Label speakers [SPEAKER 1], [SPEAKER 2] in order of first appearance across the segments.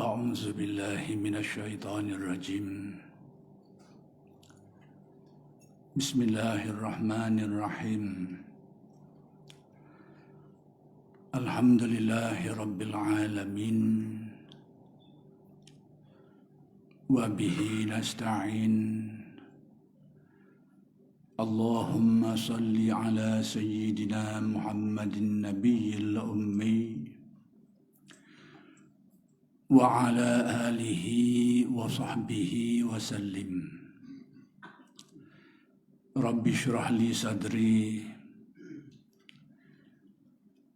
[SPEAKER 1] أعوذ بالله من الشيطان الرجيم بسم الله الرحمن الرحيم الحمد لله رب العالمين وبه نستعين اللهم صل على سيدنا محمد النبي الأمي وعلى آله وصحبه وسلم رب اشرح لي صدري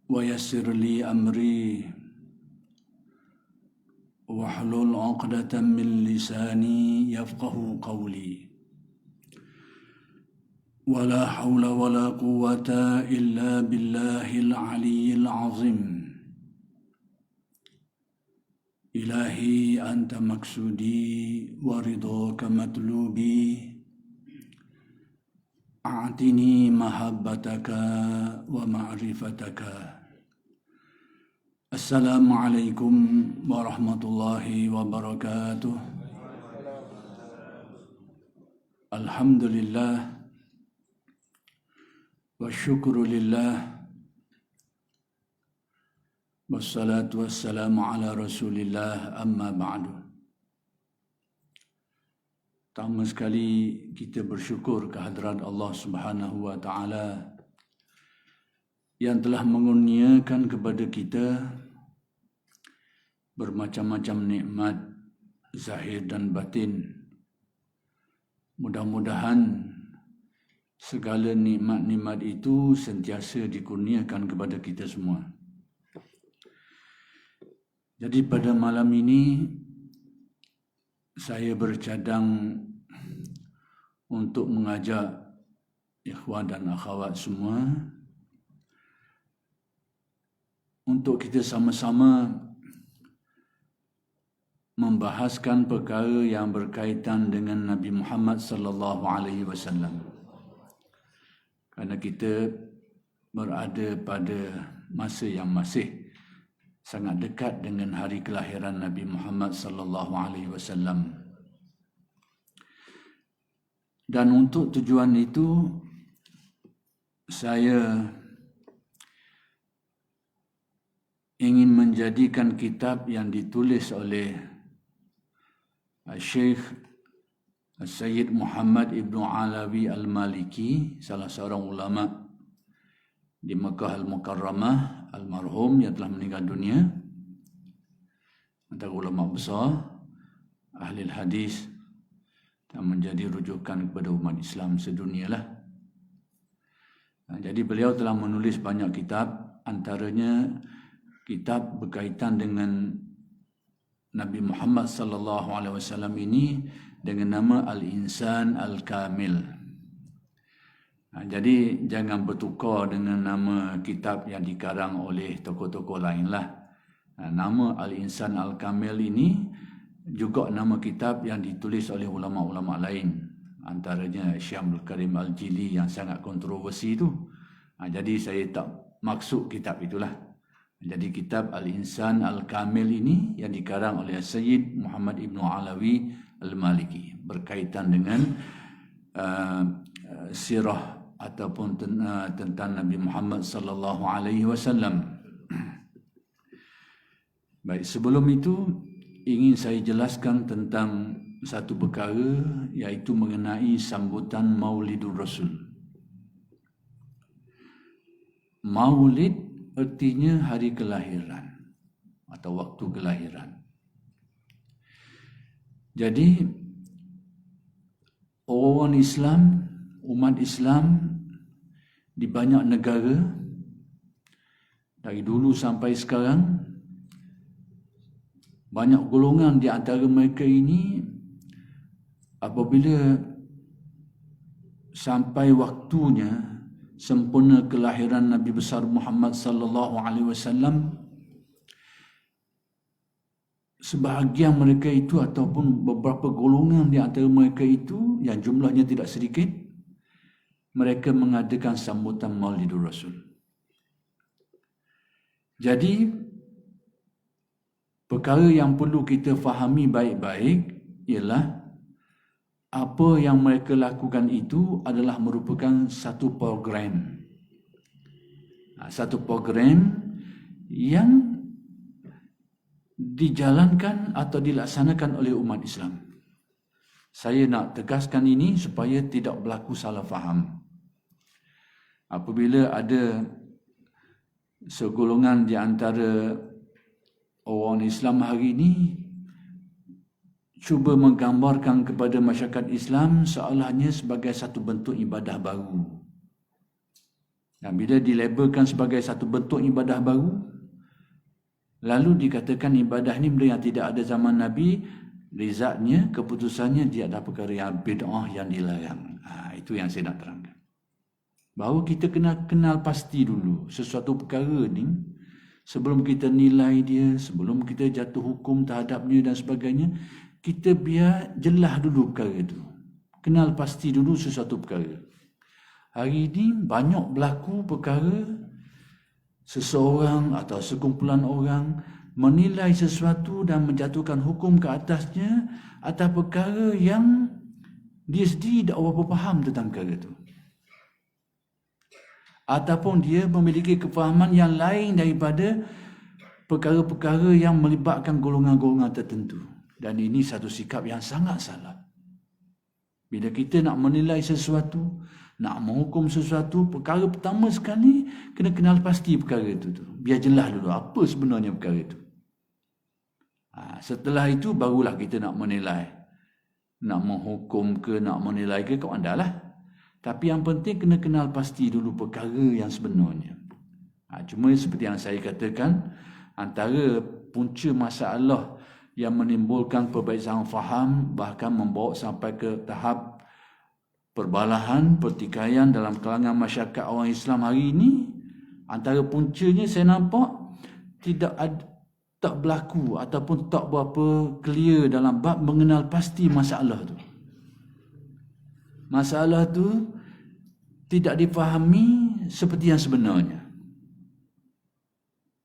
[SPEAKER 1] ويسر لي أمري واحلل عقدة من لساني يفقه قولي ولا حول ولا قوة إلا بالله العلي العظيم إلهي أنت مقصودي ورضاك مطلوبي أعطني محبتك ومعرفتك السلام عليكم ورحمة الله وبركاته الحمد لله والشكر لله wassalatu wassalamu ala rasulillah amma ba'du. Pertama sekali kita bersyukur kehadrat Allah Subhanahu wa taala yang telah mengurniakan kepada kita bermacam-macam nikmat zahir dan batin. Mudah-mudahan segala nikmat-nikmat itu sentiasa dikurniakan kepada kita semua. Jadi pada malam ini saya bercadang untuk mengajak ikhwan dan akhwat semua untuk kita sama-sama membahaskan perkara yang berkaitan dengan Nabi Muhammad sallallahu alaihi wasallam. Kerana kita berada pada masa yang masih sangat dekat dengan hari kelahiran Nabi Muhammad sallallahu alaihi wasallam. Dan untuk tujuan itu saya ingin menjadikan kitab yang ditulis oleh Syekh Sayyid Muhammad Ibn Alawi Al-Maliki, salah seorang ulama di Makkah Al-Mukarramah, almarhum yang telah meninggal dunia, antara ulama besar, ahli hadis, dan menjadi rujukan kepada umat Islam sedunia lah. Jadi beliau telah menulis banyak kitab, antaranya kitab berkaitan dengan Nabi Muhammad sallallahu alaihi wasallam ini dengan nama Al-Insan Al-Kamil. Jadi jangan bertukar dengan nama kitab yang dikarang oleh tokoh-tokoh lainlah. Nama Al-Insan Al-Kamil ini juga nama kitab yang ditulis oleh ulama-ulama lain. Antaranya Syamsul Karim Al-Jili yang sangat kontroversi itu. Jadi saya tak maksud kitab itulah. Jadi kitab Al-Insan Al-Kamil ini yang dikarang oleh Sayyid Muhammad Ibn Alawi Al-Maliki berkaitan dengan sirah ataupun tentang Nabi Muhammad sallallahu alaihi wasallam. Baik, sebelum itu ingin saya jelaskan tentang satu perkara, iaitu mengenai sambutan Maulidur Rasul. Maulid artinya hari kelahiran atau waktu kelahiran. Jadi orang Islam, umat Islam di banyak negara dari dulu sampai sekarang, banyak golongan di antara mereka ini apabila sampai waktunya sempurna kelahiran Nabi besar Muhammad sallallahu alaihi wasallam, sebahagian mereka itu ataupun beberapa golongan di antara mereka itu yang jumlahnya tidak sedikit, mereka mengadakan sambutan Maulidur Rasul. Jadi perkara yang perlu kita fahami baik-baik ialah apa yang mereka lakukan itu adalah merupakan satu program. Satu program yang dijalankan atau dilaksanakan oleh umat Islam. Saya nak tegaskan ini supaya tidak berlaku salah faham. Apabila ada segolongan di antara orang Islam hari ini cuba menggambarkan kepada masyarakat Islam seolahnya sebagai satu bentuk ibadah baru. Dan bila dilabelkan sebagai satu bentuk ibadah baru, lalu dikatakan ibadah ini benda yang tidak ada zaman Nabi, rizatnya, keputusannya dia ada perkara yang bid'ah yang dilarang. Itu yang saya nak terangkan. Bahawa kita kena kenal pasti dulu sesuatu perkara ni, sebelum kita nilai dia, sebelum kita jatuh hukum terhadapnya dan sebagainya, kita biar jelas dulu perkara itu. Kenal pasti dulu sesuatu perkara. Hari ini banyak berlaku perkara seseorang atau sekumpulan orang menilai sesuatu dan menjatuhkan hukum ke atasnya atas perkara yang dia sendiri tak berapa faham tentang perkara itu. Ataupun dia memiliki kefahaman yang lain daripada perkara-perkara yang melibatkan golongan-golongan tertentu. Dan ini satu sikap yang sangat salah. Bila kita nak menilai sesuatu, nak menghukum sesuatu, perkara pertama sekali kena kenal pasti perkara itu tu. Biar jelas dulu apa sebenarnya perkara itu. Setelah itu barulah kita nak menilai. Nak menghukum ke, nak menilai ke, kau andalah. Tapi yang penting kena kenal pasti dulu perkara yang sebenarnya. Cuma seperti yang saya katakan, antara punca masalah yang menimbulkan perbezaan faham, bahkan membawa sampai ke tahap perbalahan, pertikaian dalam kalangan masyarakat orang Islam hari ini, antara puncanya saya nampak tak berlaku ataupun tak berapa clear dalam bab mengenal pasti masalah tu. Masalah tu tidak difahami seperti yang sebenarnya.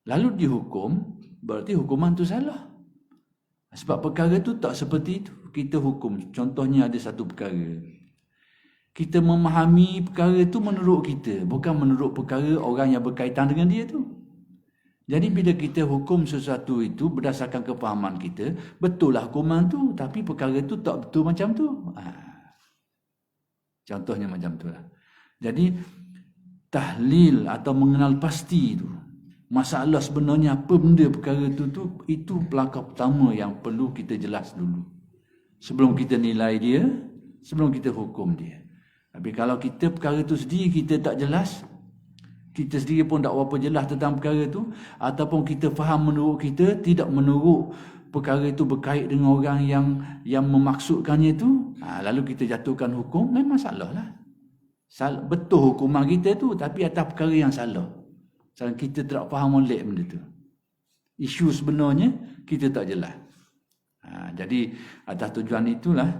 [SPEAKER 1] Lalu dihukum, berarti hukuman tu salah. Sebab perkara tu tak seperti itu kita hukum. Contohnya ada satu perkara, kita memahami perkara itu menurut kita, bukan menurut perkara orang yang berkaitan dengan dia tu. Jadi bila kita hukum sesuatu itu berdasarkan kefahaman kita, betul lah hukuman tu, tapi perkara itu tak betul macam tu. Contohnya macam tu lah. Jadi tahlil atau mengenal pasti itu, masalah sebenarnya apa benda perkara itu pelangkah pertama yang perlu kita jelas dulu. Sebelum kita nilai dia, sebelum kita hukum dia. Tapi kalau kita perkara itu sendiri kita tak jelas, kita sendiri pun tak berapa jelas tentang perkara itu, ataupun kita faham menurut kita, tidak menurut perkara itu berkait dengan orang yang memaksudkannya itu, lalu kita jatuhkan hukum, memang salah lah. Betul hukuman kita tu, tapi atas perkara yang salah. Sebab kita tak faham molek benda tu. Isu sebenarnya kita tak jelas. Jadi atas tujuan itulah,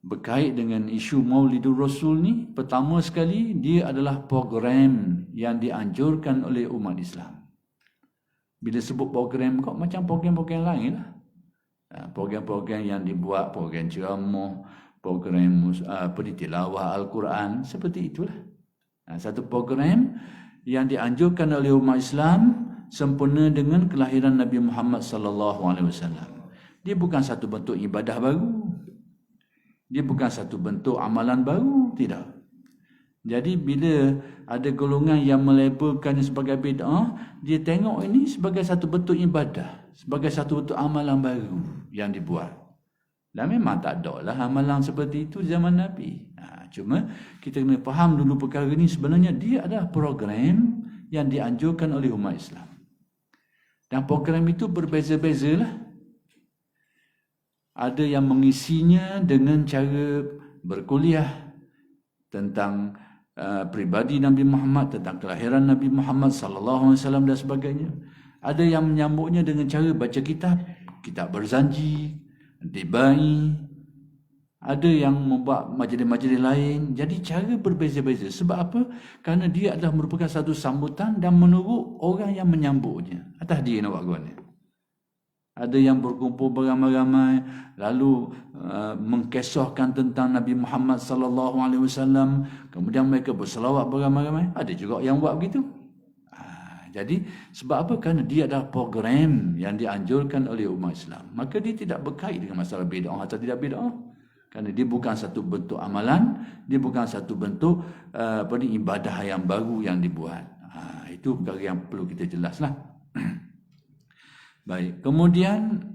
[SPEAKER 1] berkait dengan isu Maulidur Rasul ni, pertama sekali dia adalah program yang dianjurkan oleh umat Islam. Bila sebut program kok macam program-program lain lah. Program-program yang dibuat, program ceramah, program tilawah Al-Quran, seperti itulah. Satu program yang dianjurkan oleh umat Islam sempena dengan kelahiran Nabi Muhammad SAW. Dia bukan satu bentuk ibadah baru. Dia bukan satu bentuk amalan baru, tidak. Jadi bila ada golongan yang melabelkannya sebagai bid'ah, dia tengok ini sebagai satu bentuk ibadah, sebagai satu bentuk amalan baru yang dibuat. Dan memang tak ada lah amalan seperti itu di zaman Nabi. Cuma kita kena faham dulu perkara ini sebenarnya dia adalah program yang dianjurkan oleh umat Islam. Dan program itu berbeza-beza lah. Ada yang mengisinya dengan cara berkuliah tentang pribadi Nabi Muhammad, tentang kelahiran Nabi Muhammad SAW dan sebagainya. Ada yang menyambutnya dengan cara baca kitab berzanji, dibai. Ada yang membuat majlis-majlis lain. Jadi cara berbeza-beza. Sebab apa? Kerana dia adalah merupakan satu sambutan dan menurut orang yang menyambutnya. Atas dia nak buat ni. ada yang berkumpul beramai-ramai lalu mengkisahkan tentang Nabi Muhammad sallallahu alaihi wasallam, kemudian mereka berselawat beramai-ramai. Ada juga yang buat begitu. Jadi sebab apa? Kerana dia adalah program yang dianjurkan oleh umat Islam. Maka dia tidak berkait dengan masalah bid'ah atau tidak bid'ah. Kerana dia bukan satu bentuk amalan, dia bukan satu bentuk ibadah yang baru yang dibuat. Itu perkara yang perlu kita jelaslah. Baik, kemudian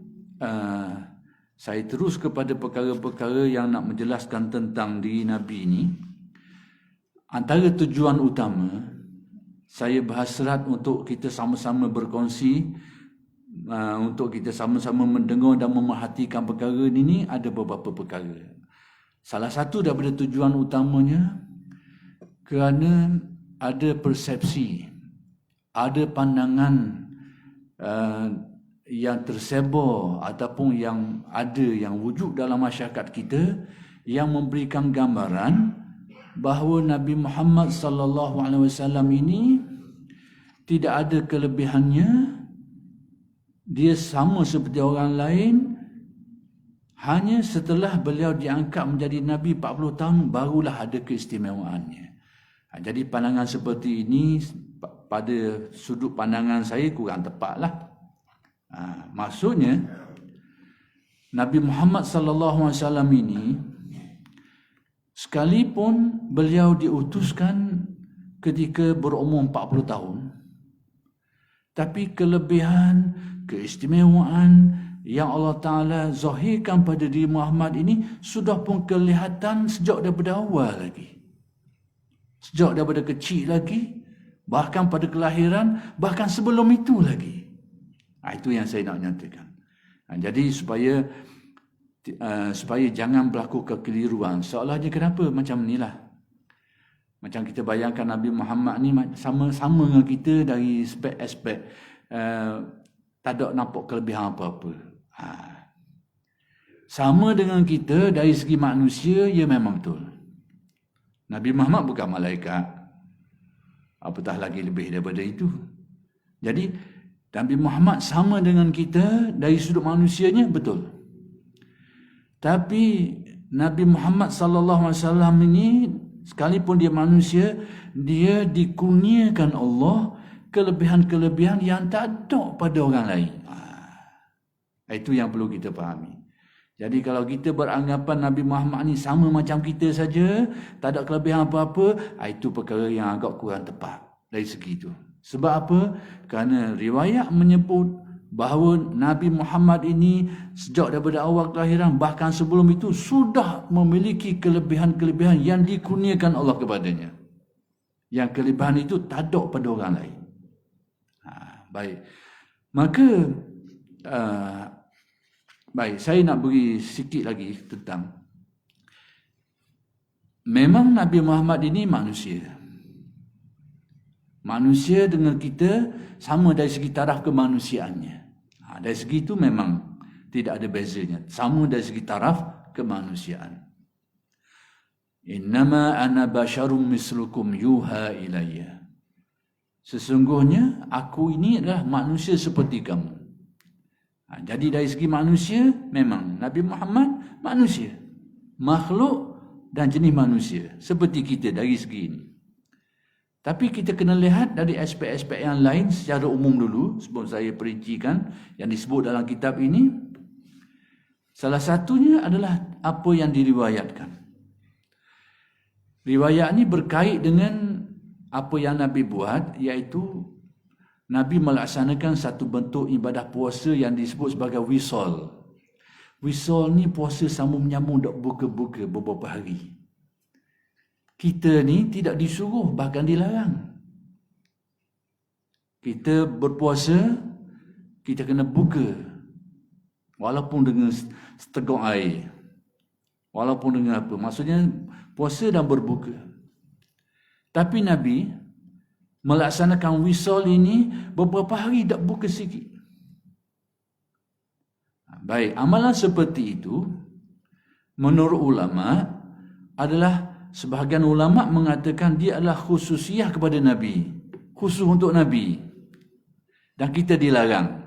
[SPEAKER 1] saya terus kepada perkara-perkara yang nak menjelaskan tentang diri Nabi ini. Antara tujuan utama saya berhasrat untuk kita sama-sama berkongsi, untuk kita sama-sama mendengar dan memerhatikan perkara ini, ada beberapa perkara. Salah satu daripada tujuan utamanya kerana ada persepsi, ada pandangan yang tersebar ataupun yang ada yang wujud dalam masyarakat kita yang memberikan gambaran bahawa Nabi Muhammad sallallahu alaihi wasallam ini tidak ada kelebihannya, dia sama seperti orang lain, hanya setelah beliau diangkat menjadi Nabi 40 tahun barulah ada keistimewaannya. Jadi pandangan seperti ini pada sudut pandangan saya kurang tepatlah. Maksudnya Nabi Muhammad sallallahu alaihi wasallam ini sekalipun beliau diutuskan ketika berumur 40 tahun, tapi kelebihan, keistimewaan yang Allah Ta'ala zahirkan pada diri Muhammad ini sudah pun kelihatan sejak daripada awal lagi. Sejak daripada kecil lagi, bahkan pada kelahiran, bahkan sebelum itu lagi. Itu yang saya nak nyatakan. Jadi supaya jangan berlaku kekeliruan. Seolah-olah kenapa macam inilah. Macam kita bayangkan Nabi Muhammad ni sama dengan kita dari aspek tak ada nampak kelebihan apa-apa. Sama dengan kita dari segi manusia, ya memang betul. Nabi Muhammad bukan malaikat, apatah lagi lebih daripada itu. Jadi Nabi Muhammad sama dengan kita dari sudut manusianya, betul. Tapi Nabi Muhammad sallallahu alaihi wasallam ini sekalipun dia manusia, dia dikurniakan Allah kelebihan-kelebihan yang tak ada pada orang lain. Itu yang perlu kita fahami. Jadi kalau kita beranggapan Nabi Muhammad ni sama macam kita saja, tak ada kelebihan apa-apa, itu perkara yang agak kurang tepat dari segi itu. Sebab apa? Kerana riwayat menyebut bahawa Nabi Muhammad ini sejak daripada awal kelahiran, bahkan sebelum itu sudah memiliki kelebihan-kelebihan yang dikurniakan Allah kepadanya. Yang kelebihan itu tak ada pada orang lain. Baik. Maka baik, saya nak beri sikit lagi tentang memang Nabi Muhammad ini manusia. Manusia dengan kita sama dari segi taraf kemanusiaannya. Dari segi itu memang tidak ada bezanya. Sama dari segi taraf kemanusiaan. Innama ana basyarum mislukum yuha ilayya. Sesungguhnya aku ini adalah manusia seperti kamu. Jadi dari segi manusia memang Nabi Muhammad manusia. Makhluk dan jenis manusia seperti kita dari segi ini. Tapi kita kena lihat dari aspek-aspek yang lain secara umum dulu sebelum saya perincikan yang disebut dalam kitab ini. Salah satunya adalah apa yang diriwayatkan. Riwayat ini berkait dengan apa yang Nabi buat, iaitu Nabi melaksanakan satu bentuk ibadah puasa yang disebut sebagai wisal. Wisal ni puasa sambung-menyambung tak buka-buka beberapa hari. Kita ni tidak disuruh, bahkan dilarang. Kita berpuasa, kita kena buka. Walaupun dengan seteguk air. Walaupun dengan apa. Maksudnya puasa dan berbuka. Tapi Nabi melaksanakan wisal ini beberapa hari tak buka sikit. Baik, amalan seperti itu menurut ulama adalah, sebahagian ulama mengatakan dia adalah khususiyah kepada Nabi. Khusus untuk Nabi. Dan kita dilarang.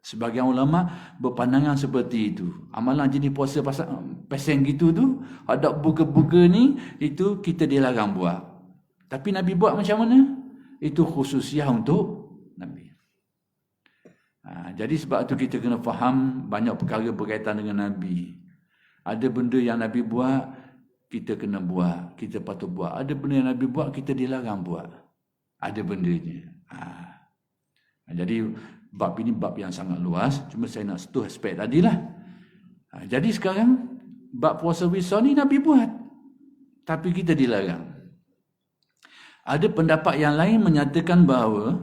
[SPEAKER 1] Sebagian ulama berpandangan seperti itu. Amalan jenis puasa pasang gitu tu, ada buka-buka ni, itu kita dilarang buat. Tapi Nabi buat macam mana? Itu khususiah untuk Nabi. Jadi sebab tu kita kena faham banyak perkara berkaitan dengan Nabi. Ada benda yang Nabi buat, kita kena buat. Kita patut buat. Ada benda yang Nabi buat, kita dilarang buat. Ada bendanya. Jadi bab ini bab yang sangat luas. Cuma saya nak sentuh aspek tadilah. Jadi sekarang bab puasa wisal ni Nabi buat, tapi kita dilarang. Ada pendapat yang lain menyatakan bahawa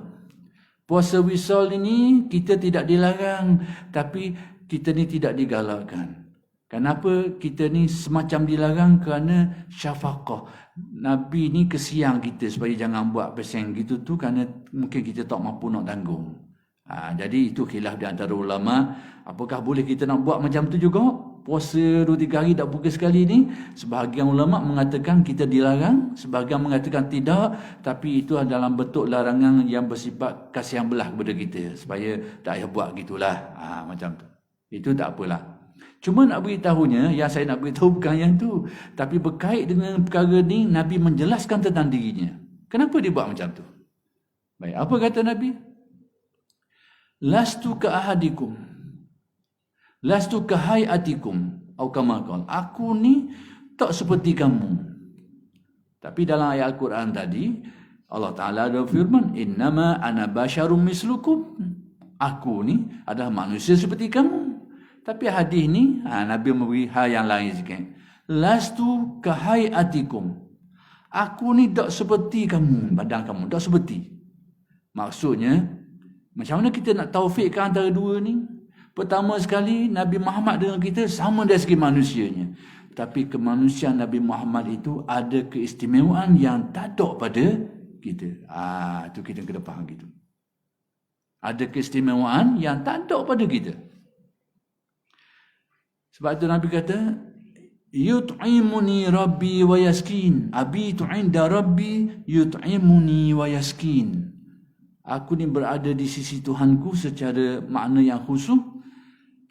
[SPEAKER 1] puasa wisal ini kita tidak dilarang, tapi kita ni tidak digalakkan. Kenapa kita ni semacam dilarang? Kerana syafaqah. Nabi ni kesian kita supaya jangan buat pasang gitu tu, kerana mungkin kita tak mampu nak tanggung. Jadi itu khilaf di antara ulama. Apakah boleh kita nak buat macam tu juga? Puasa 2-3 hari tak buka sekali ni? Sebahagian ulama mengatakan kita dilarang, sebahagian mengatakan tidak, tapi itu adalah bentuk larangan yang bersifat kasihan belah kepada kita, supaya tak payah buat gitulah. Macam tu. Itu tak apalah. Cuma nak beritahunya, yang saya nak beritahu bukan yang tu, tapi berkait dengan perkara ni, Nabi menjelaskan tentang dirinya. Kenapa dia buat macam tu? Baik, apa kata Nabi? Lastu ka ahadikum, lastu ka hayatikum, atau kama qala, aku ni tak seperti kamu. Tapi dalam ayat Al-Quran tadi, Allah Ta'ala ada firman, innama ana basyarum mislukum, aku ni adalah manusia seperti kamu. Tapi hadis ni, Nabi memberi hal yang lain sikit. Lastu ka hayatikum, aku ni tak seperti kamu, badan kamu tak seperti. Maksudnya, macam mana kita nak taufikkan antara dua ni? Pertama sekali, Nabi Muhammad dengan kita sama dari segi manusianya. Tapi kemanusiaan Nabi Muhammad itu ada keistimewaan yang tak ada pada kita. Itu kita kena faham gitu. Ada keistimewaan yang tak ada pada kita. Sebab itu Nabi kata, yut'imuni rabbi wa yaskin. Abitu inda rabbi yut'imuni wa yaskin. Aku ni berada di sisi Tuhanku secara makna yang khusus,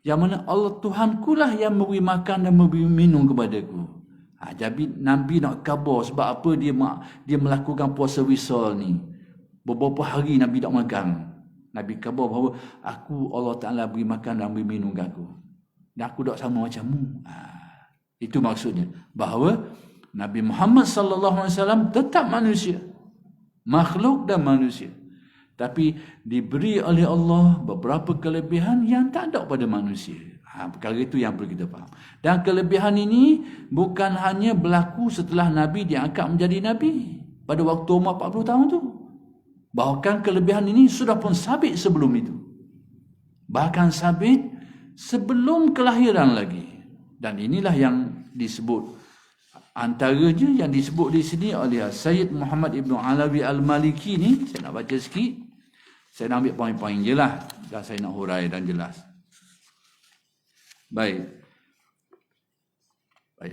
[SPEAKER 1] yang mana Allah Tuhanku lah yang memberi makan dan memberi minum kepadaku. Jadi Nabi nak khabar sebab apa dia melakukan puasa wisal ni. Beberapa hari Nabi tak makan. Nabi khabar bahawa aku, Allah Ta'ala beri makan dan beri minum kat aku. Dan aku tak sama macammu. Itu maksudnya. Bahawa Nabi Muhammad SAW tetap manusia. Makhluk dan manusia. Tapi diberi oleh Allah beberapa kelebihan yang tak ada pada manusia. Perkara itu yang perlu kita faham. Dan kelebihan ini bukan hanya berlaku setelah Nabi diangkat menjadi Nabi pada waktu umur 40 tahun tu. Bahkan kelebihan ini sudah pun sabit sebelum itu. Bahkan sabit sebelum kelahiran lagi. Dan inilah yang disebut, antaranya yang disebut di sini oleh Sayyid Muhammad Ibn Alawi Al-Maliki ni, saya nak baca sikit. Saya nak ambil poin-poin je lah, dan saya nak hurai dan jelas. Baik.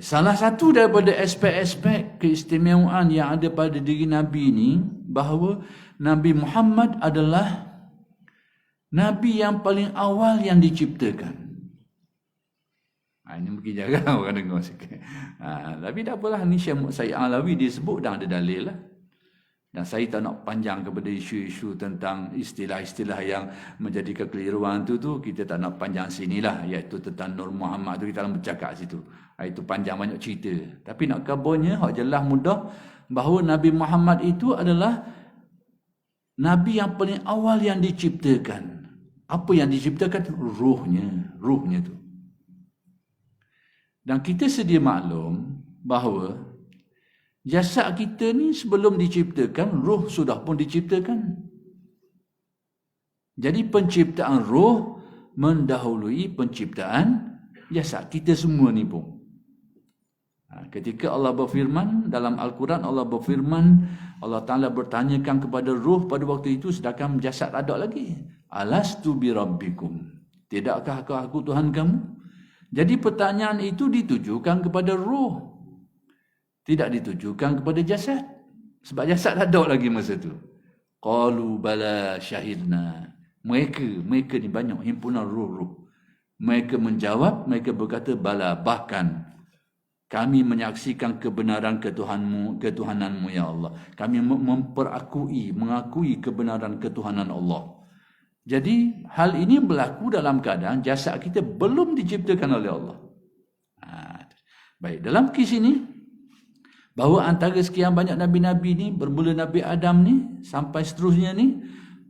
[SPEAKER 1] Salah satu daripada aspek-aspek keistimewaan yang ada pada diri Nabi ini, bahawa Nabi Muhammad adalah Nabi yang paling awal yang diciptakan. Ini mungkin jarang orang dengar sikit. Tapi tak apalah, ni Syekh Sayyid Alawi dia sebut dan ada dalil lah. Dan saya tak nak panjang kepada isu-isu tentang istilah-istilah yang menjadi kekeliruan tu kita tak nak panjang sinilah, iaitu tentang Nur Muhammad tu kita nak bercakap situ. Itu panjang banyak cerita. Tapi nak kabarnya hak jelas mudah bahawa Nabi Muhammad itu adalah Nabi yang paling awal yang diciptakan. Apa yang diciptakan? Ruhnya tu. Dan kita sedia maklum bahawa jasad kita ni sebelum diciptakan, roh sudah pun diciptakan. Jadi penciptaan roh mendahului penciptaan jasad kita semua ni pun. Ketika Allah berfirman dalam Al-Quran, Allah berfirman, Allah Ta'ala bertanyakan kepada roh pada waktu itu sedangkan jasad tak ada lagi. Alastu bi rabbikum. Tidakkah aku Tuhan kamu? Jadi pertanyaan itu ditujukan kepada roh. Tidak ditujukan kepada jasad. Sebab jasad tak ada lagi masa tu. Qalu bala syahidna. Mereka ni banyak himpunan ruh-ruh. Mereka menjawab, mereka berkata, bala, bahkan kami menyaksikan kebenaran ketuhananmu ya Allah. Kami mengakui kebenaran ketuhanan Allah. Jadi hal ini berlaku dalam keadaan jasad kita belum diciptakan oleh Allah. Baik, dalam kes ini, bahawa antara sekian banyak Nabi-Nabi ni, bermula Nabi Adam ni, sampai seterusnya ni,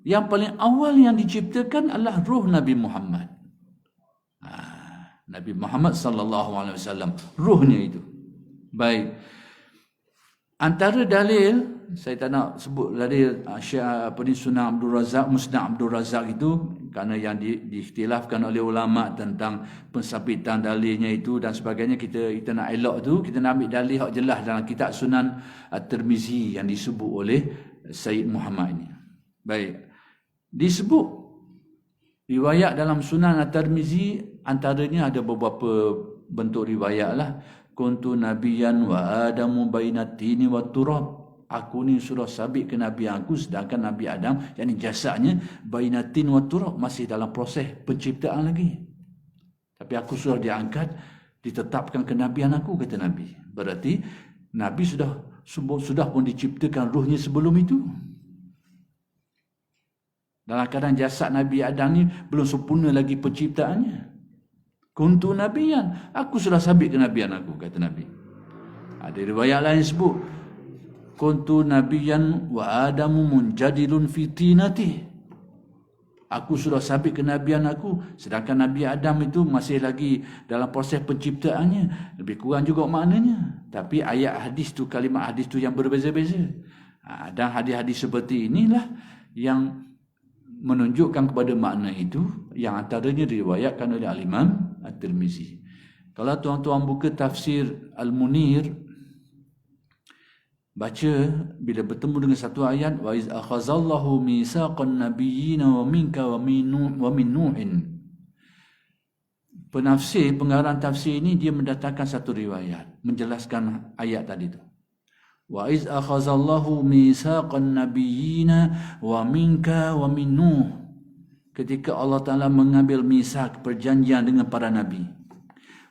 [SPEAKER 1] yang paling awal yang diciptakan adalah roh Nabi Muhammad. Nabi Muhammad sallallahu alaihi wasallam, rohnya itu. Baik. Antara dalil, saya tak nak sebut dalil Sunnah Abdul Razak, Musnad Abdul Razak itu, kerana yang diikhtilafkan oleh ulama tentang pensabitan dalilnya itu dan sebagainya, kita nak elok tu, kita nak ambil dalil yang jelas dalam kitab Sunan At-Tirmizi yang disebut oleh Sayyid Muhammad ini. Baik. Disebut riwayat dalam Sunan At-Tirmizi, antaranya ada beberapa bentuk riwayat lah. Kuntu nabiyan wa adamu bainatini wa turab. Aku ni sudah sabit ke Nabi aku, sedangkan Nabi Adam, yakni jasadnya, bainatin wa turab, masih dalam proses penciptaan lagi. Tapi aku sudah diangkat, ditetapkan kenabian aku, kata Nabi. Berarti Nabi sudah pun diciptakan ruhnya sebelum itu. Dalam keadaan jasad Nabi Adam ni belum sempurna lagi penciptaannya. Kuntu nabiyan, aku sudah sabit kenabian aku, kata Nabi. Ada riwayat lain sebut, kuntu nabiyan wa adamu munjadilun fi tinati. Aku sudah sabit kenabian aku, sedangkan Nabi Adam itu masih lagi dalam proses penciptaannya. Lebih kurang juga maknanya. Tapi ayat hadis tu, kalimat hadis tu yang berbeza-beza. Dan hadis-hadis seperti inilah yang menunjukkan kepada makna itu, yang antaranya diriwayatkan oleh Al-Imam At-Tirmizi. Kalau tuan-tuan buka tafsir Al-Munir, baca bila bertemu dengan satu ayat, wa iz akhazallahu mitsaqan nabiyyina wa minka wa min nuhin. Penafsir, pengarang tafsir ini dia mendatangkan satu riwayat menjelaskan ayat tadi tu. Wa iz akhazallahu mitsaqan nabiyyina wa minka wa min nuh. Ketika Allah Taala mengambil misak, perjanjian dengan para nabi.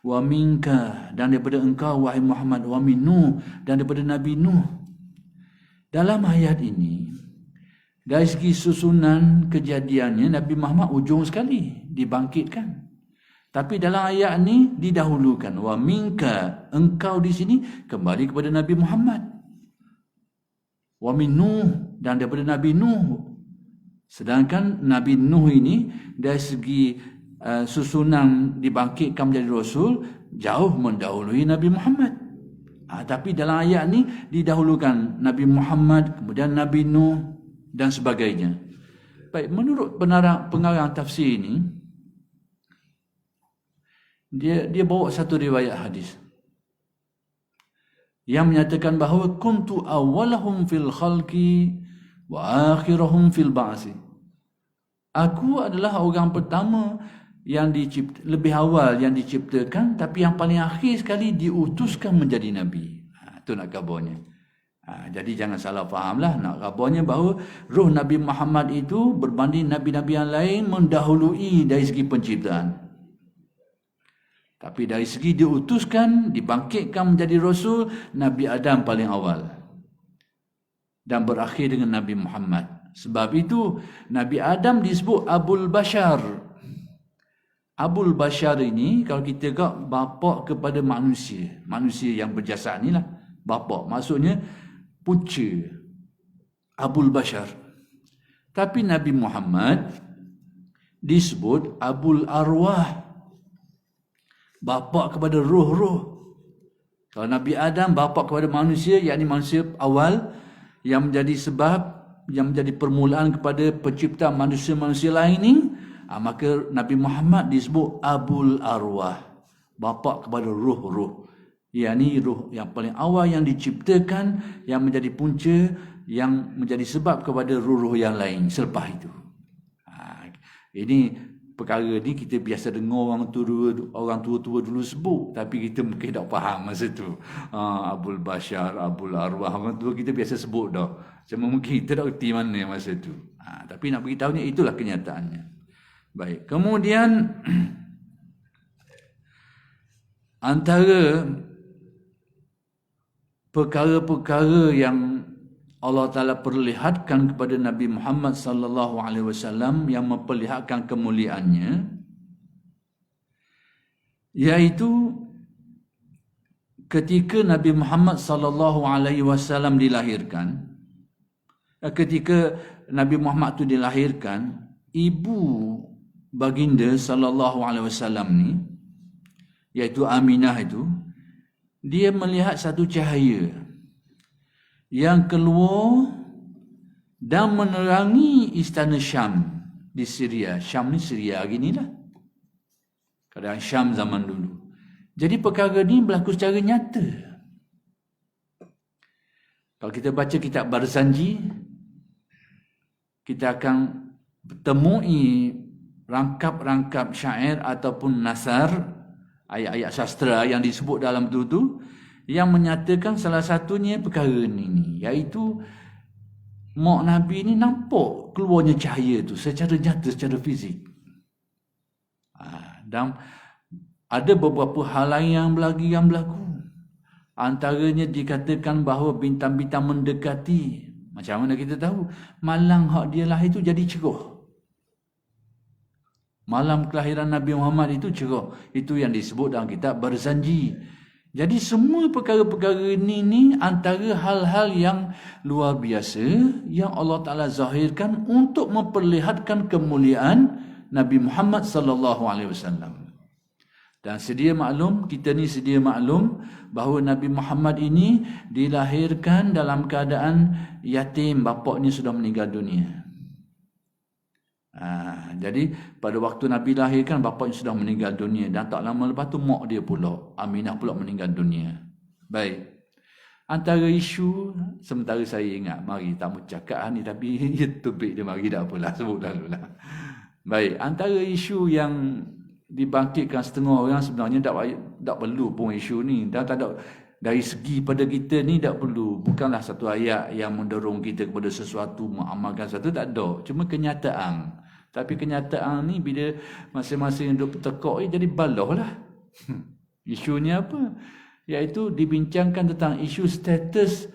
[SPEAKER 1] Wa minka, dan daripada engkau wahai Muhammad, wa min nuh, dan daripada Nabi Nuh. Dalam ayat ini, dari segi susunan kejadiannya, Nabi Muhammad ujung sekali dibangkitkan. Tapi dalam ayat ini didahulukan, wa minka, engkau di sini kembali kepada Nabi Muhammad. Wa min Nuh, dan daripada Nabi Nuh. Sedangkan Nabi Nuh ini dari segi susunan dibangkitkan menjadi Rasul jauh mendahului Nabi Muhammad. Tapi dalam ayat ini didahulukan Nabi Muhammad, kemudian Nabi Nuh dan sebagainya. Baik, menurut pengarang tafsir ini, dia bawa satu riwayat hadis yang menyatakan bahawa kuntu awwalahum fil khalqi wa akhirahum fil ba'si. Aku adalah orang pertama yang lebih awal yang diciptakan, tapi yang paling akhir sekali diutuskan menjadi Nabi. Itu nak khabarnya. Jadi jangan salah fahamlah, nak khabarnya bahawa roh Nabi Muhammad itu berbanding Nabi-Nabi yang lain mendahului dari segi penciptaan. Tapi dari segi diutuskan, dibangkitkan menjadi Rasul, Nabi Adam paling awal. Dan berakhir dengan Nabi Muhammad. Sebab itu, Nabi Adam disebut Abul Bashar. Abul Bashar ini, kalau kita tengok, bapa kepada manusia. Manusia yang berjasad ni lah. Bapa, maksudnya punca. Abul Bashar. Tapi Nabi Muhammad disebut Abul Arwah. Bapa kepada roh-roh. Kalau Nabi Adam bapa kepada manusia, yakni manusia awal yang menjadi sebab, yang menjadi permulaan kepada pencipta manusia-manusia lain ni, maka Nabi Muhammad disebut Abul Arwah, bapa kepada roh-roh, yakni roh yang paling awal yang diciptakan, yang menjadi punca, yang menjadi sebab kepada roh-roh yang lain selepas itu. Ini perkara ni kita biasa dengar orang tua-tua dulu sebut, tapi kita mungkin tak faham masa tu. Abul Bashar, Abul Arwah, orang tua kita biasa sebut dah. Cuma mungkin kita tak erti mana masa tu. Tapi nak beritahunya itulah kenyataannya. Baik, kemudian antara perkara-perkara yang Allah Ta'ala perlihatkan kepada Nabi Muhammad sallallahu alaihi wasallam yang memperlihatkan kemuliaannya, iaitu ketika Nabi Muhammad sallallahu alaihi wasallam dilahirkan, ketika Nabi Muhammad itu dilahirkan, ibu baginda sallallahu alaihi wasallam ni, iaitu Aminah itu, dia melihat satu cahaya yang keluar dan menerangi istana Syam di Syria. Syam ni Syria hari ni lah. Kadang Syam zaman dulu. Jadi perkara ni berlaku secara nyata. Kalau kita baca kitab Barzanji, kita akan temui rangkap-rangkap syair ataupun nasar, ayat-ayat sastra yang disebut dalam itu yang menyatakan salah satunya perkara ni, iaitu mak Nabi ni nampak keluarnya cahaya tu secara nyata, secara fizik. Dan ada beberapa hal lain yang berlaku. Antaranya dikatakan bahawa bintang-bintang mendekati. Macam mana kita tahu? Malam hak dia lahir itu jadi cerah. Malam kelahiran Nabi Muhammad itu cerah. Itu yang disebut dalam kitab Barzanji. Jadi semua perkara-perkara ini antara hal-hal yang luar biasa yang Allah Ta'ala zahirkan untuk memperlihatkan kemuliaan Nabi Muhammad sallallahu alaihi wasallam. Dan sedia maklum, kita ni sedia maklum bahawa Nabi Muhammad ini dilahirkan dalam keadaan yatim, bapaknya sudah meninggal dunia. Jadi pada waktu Nabi lahirkan, bapaknya sudah meninggal dunia, dan tak lama lepas tu mak dia pula, Aminah pula meninggal dunia. Baik, antara isu, sementara saya ingat, mari tak mau cakap ni, tapi topik dia mari dah apalah, sebut lalu lah. Baik, antara isu yang dibangkitkan setengah orang sebenarnya tak perlu pun isu ni, dah tak ada. Dari segi pada kita ni tak perlu, bukanlah satu ayat yang mendorong kita kepada sesuatu, mengamalkan sesuatu, tak ada, cuma kenyataan. Tapi kenyataan ni bila masing-masing duduk bertekuk jadi baloh lah. Isunya apa? Iaitu dibincangkan tentang isu status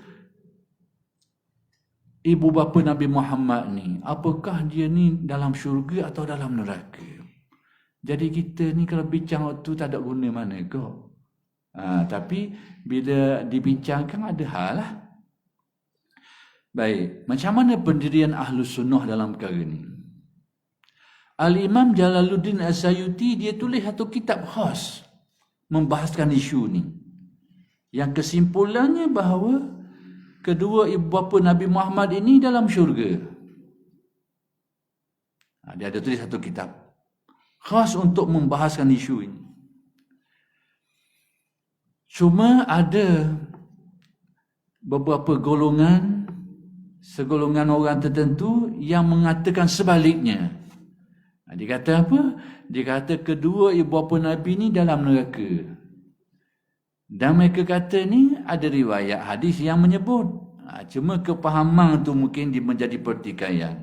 [SPEAKER 1] ibu bapa Nabi Muhammad ni. Apakah dia ni dalam syurga atau dalam neraka? Jadi kita ni kalau bincang waktu tak ada guna mana kau. Tapi bila dibincangkan ada hal lah. Baik, macam mana pendirian Ahlus Sunnah dalam perkara ni? Al-Imam Jalaluddin As-Sayuti dia tulis satu kitab khas membahaskan isu ni. Yang kesimpulannya bahawa kedua ibu bapa Nabi Muhammad ini dalam syurga. Dia ada tulis satu kitab khas untuk membahaskan isu ini. Cuma ada beberapa golongan, segolongan orang tertentu yang mengatakan sebaliknya. Dia kata apa? Dia kata kedua ibu bapa Nabi ni dalam neraka. Dan mereka kata ni ada riwayat hadis yang menyebut. Cuma kepahaman tu mungkin dia menjadi pertikaian.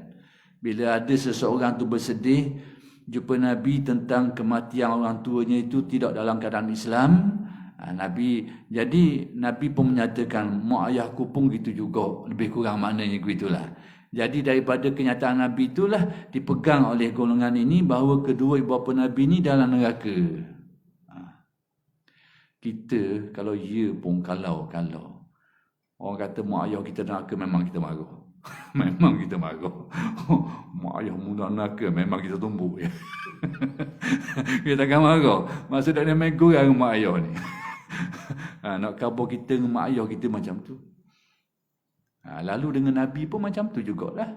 [SPEAKER 1] Bila ada seseorang tu bersedih jumpa Nabi tentang kematian orang tuanya itu tidak dalam keadaan Islam, Nabi pun menyatakan mak ayahku pun gitu juga, lebih kurang maknanya gitulah. Jadi daripada kenyataan Nabi itulah dipegang oleh golongan ini bahawa kedua ibu bapa Nabi ni dalam neraka. Kita kalau ya pun kalau orang kata mak ayah kita neraka, memang kita marah. Memang kita marah. Mak ayah muda neraka, memang kita tumbuk ya. Kita takkan marah. Maksudnya main gurang mak ayah ni. Nak khabar kita dengan mak ayah kita macam tu. Lalu dengan Nabi pun macam tu jugalah.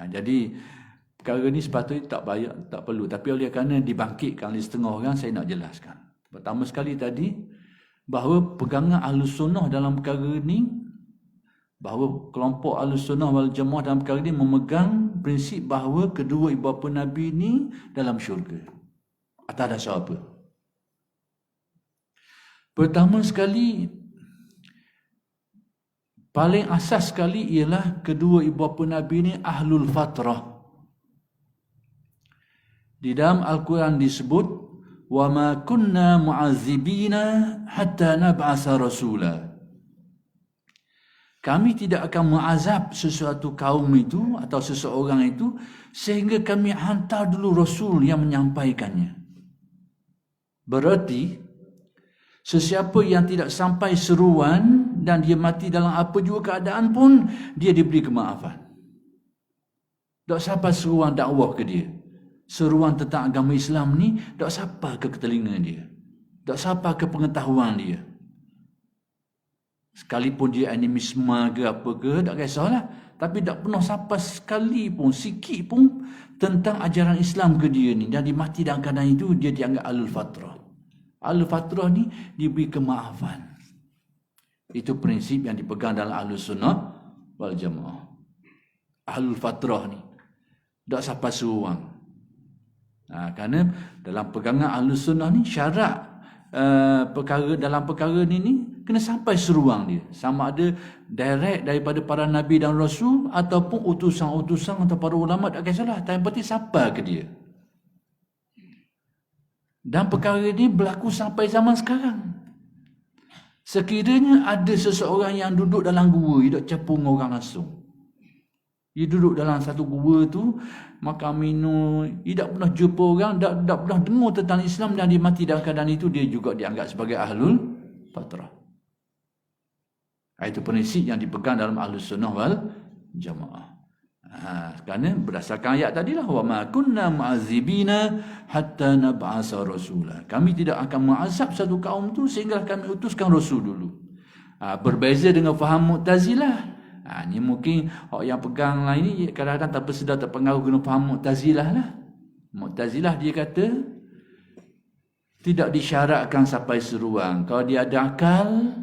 [SPEAKER 1] Jadi perkara ni sepatutnya tak perlu. Tapi oleh kerana dibangkitkan oleh setengah orang, saya nak jelaskan. Pertama sekali tadi, bahawa pegangan Ahlus Sunnah dalam perkara ni, bahawa kelompok Ahlus Sunnah wal Jamaah dalam perkara ni memegang prinsip bahawa kedua ibu bapa Nabi ni dalam syurga. Atas dasar apa? Pertama sekali, Paling asas sekali ialah kedua ibu bapa Nabi ni ahlul fatrah. Di dalam Al-Quran disebut, wa ma kunna mu'azzibina hatta nab'asa rasula. Kami tidak akan mengazab sesuatu kaum itu atau seseorang itu sehingga kami hantar dulu Rasul yang menyampaikannya. Berarti, sesiapa yang tidak sampai seruan dan dia mati dalam apa juga keadaan pun, dia diberi kemaafan. Tak sampai seruan dakwah ke dia. Seruan tentang agama Islam ni, tak sampai ke telinga dia. Tak sampai ke pengetahuan dia. Sekalipun dia animisme ke apa ke, tak kisahlah. Tapi tak pernah sampai sekali pun, sikit pun tentang ajaran Islam ke dia ni. Dan dia mati dalam keadaan itu, dia dianggap ahlul fatrah. Ahlul fatrah ni diberi kemaafan. Itu prinsip yang dipegang dalam Ahlus Sunnah wal Jamaah. Ahlul fatrah ni tak sampai seruang. Kerana dalam pegangan Ahlus Sunnah ni syarat dalam perkara ni kena sampai seruang dia. Sama ada direct daripada para Nabi dan Rasul ataupun utusan-utusan atau para ulama, tak kisahlah. Tapi penting sampai ke dia. Dan perkara ini berlaku sampai zaman sekarang. Sekiranya ada seseorang yang duduk dalam gua, dia tak capung orang langsung. Dia duduk dalam satu gua tu, makan minum, dia tak pernah jumpa orang, tak pernah dengar tentang Islam, dan dia mati dalam keadaan itu, dia juga dianggap sebagai ahlul fatrah. Itu prinsip yang dipegang dalam Ahlus Sunnah wal Jamaah. Kerana berdasarkan ayat tadilah, wa ma kunna mu'azzibina hatta nab'asa rasula. Kami tidak akan mengazab satu kaum tu sehingga kami utuskan rasul dulu. Berbeza dengan faham Mu'tazilah. Ni mungkin orang yang pegang lain ni kadang-kadang tanpa sedar terpengaruh guna faham Mu'tazilah lah. Mu'tazilah dia kata tidak disyaratkan sampai seruang. Kalau dia ada akal,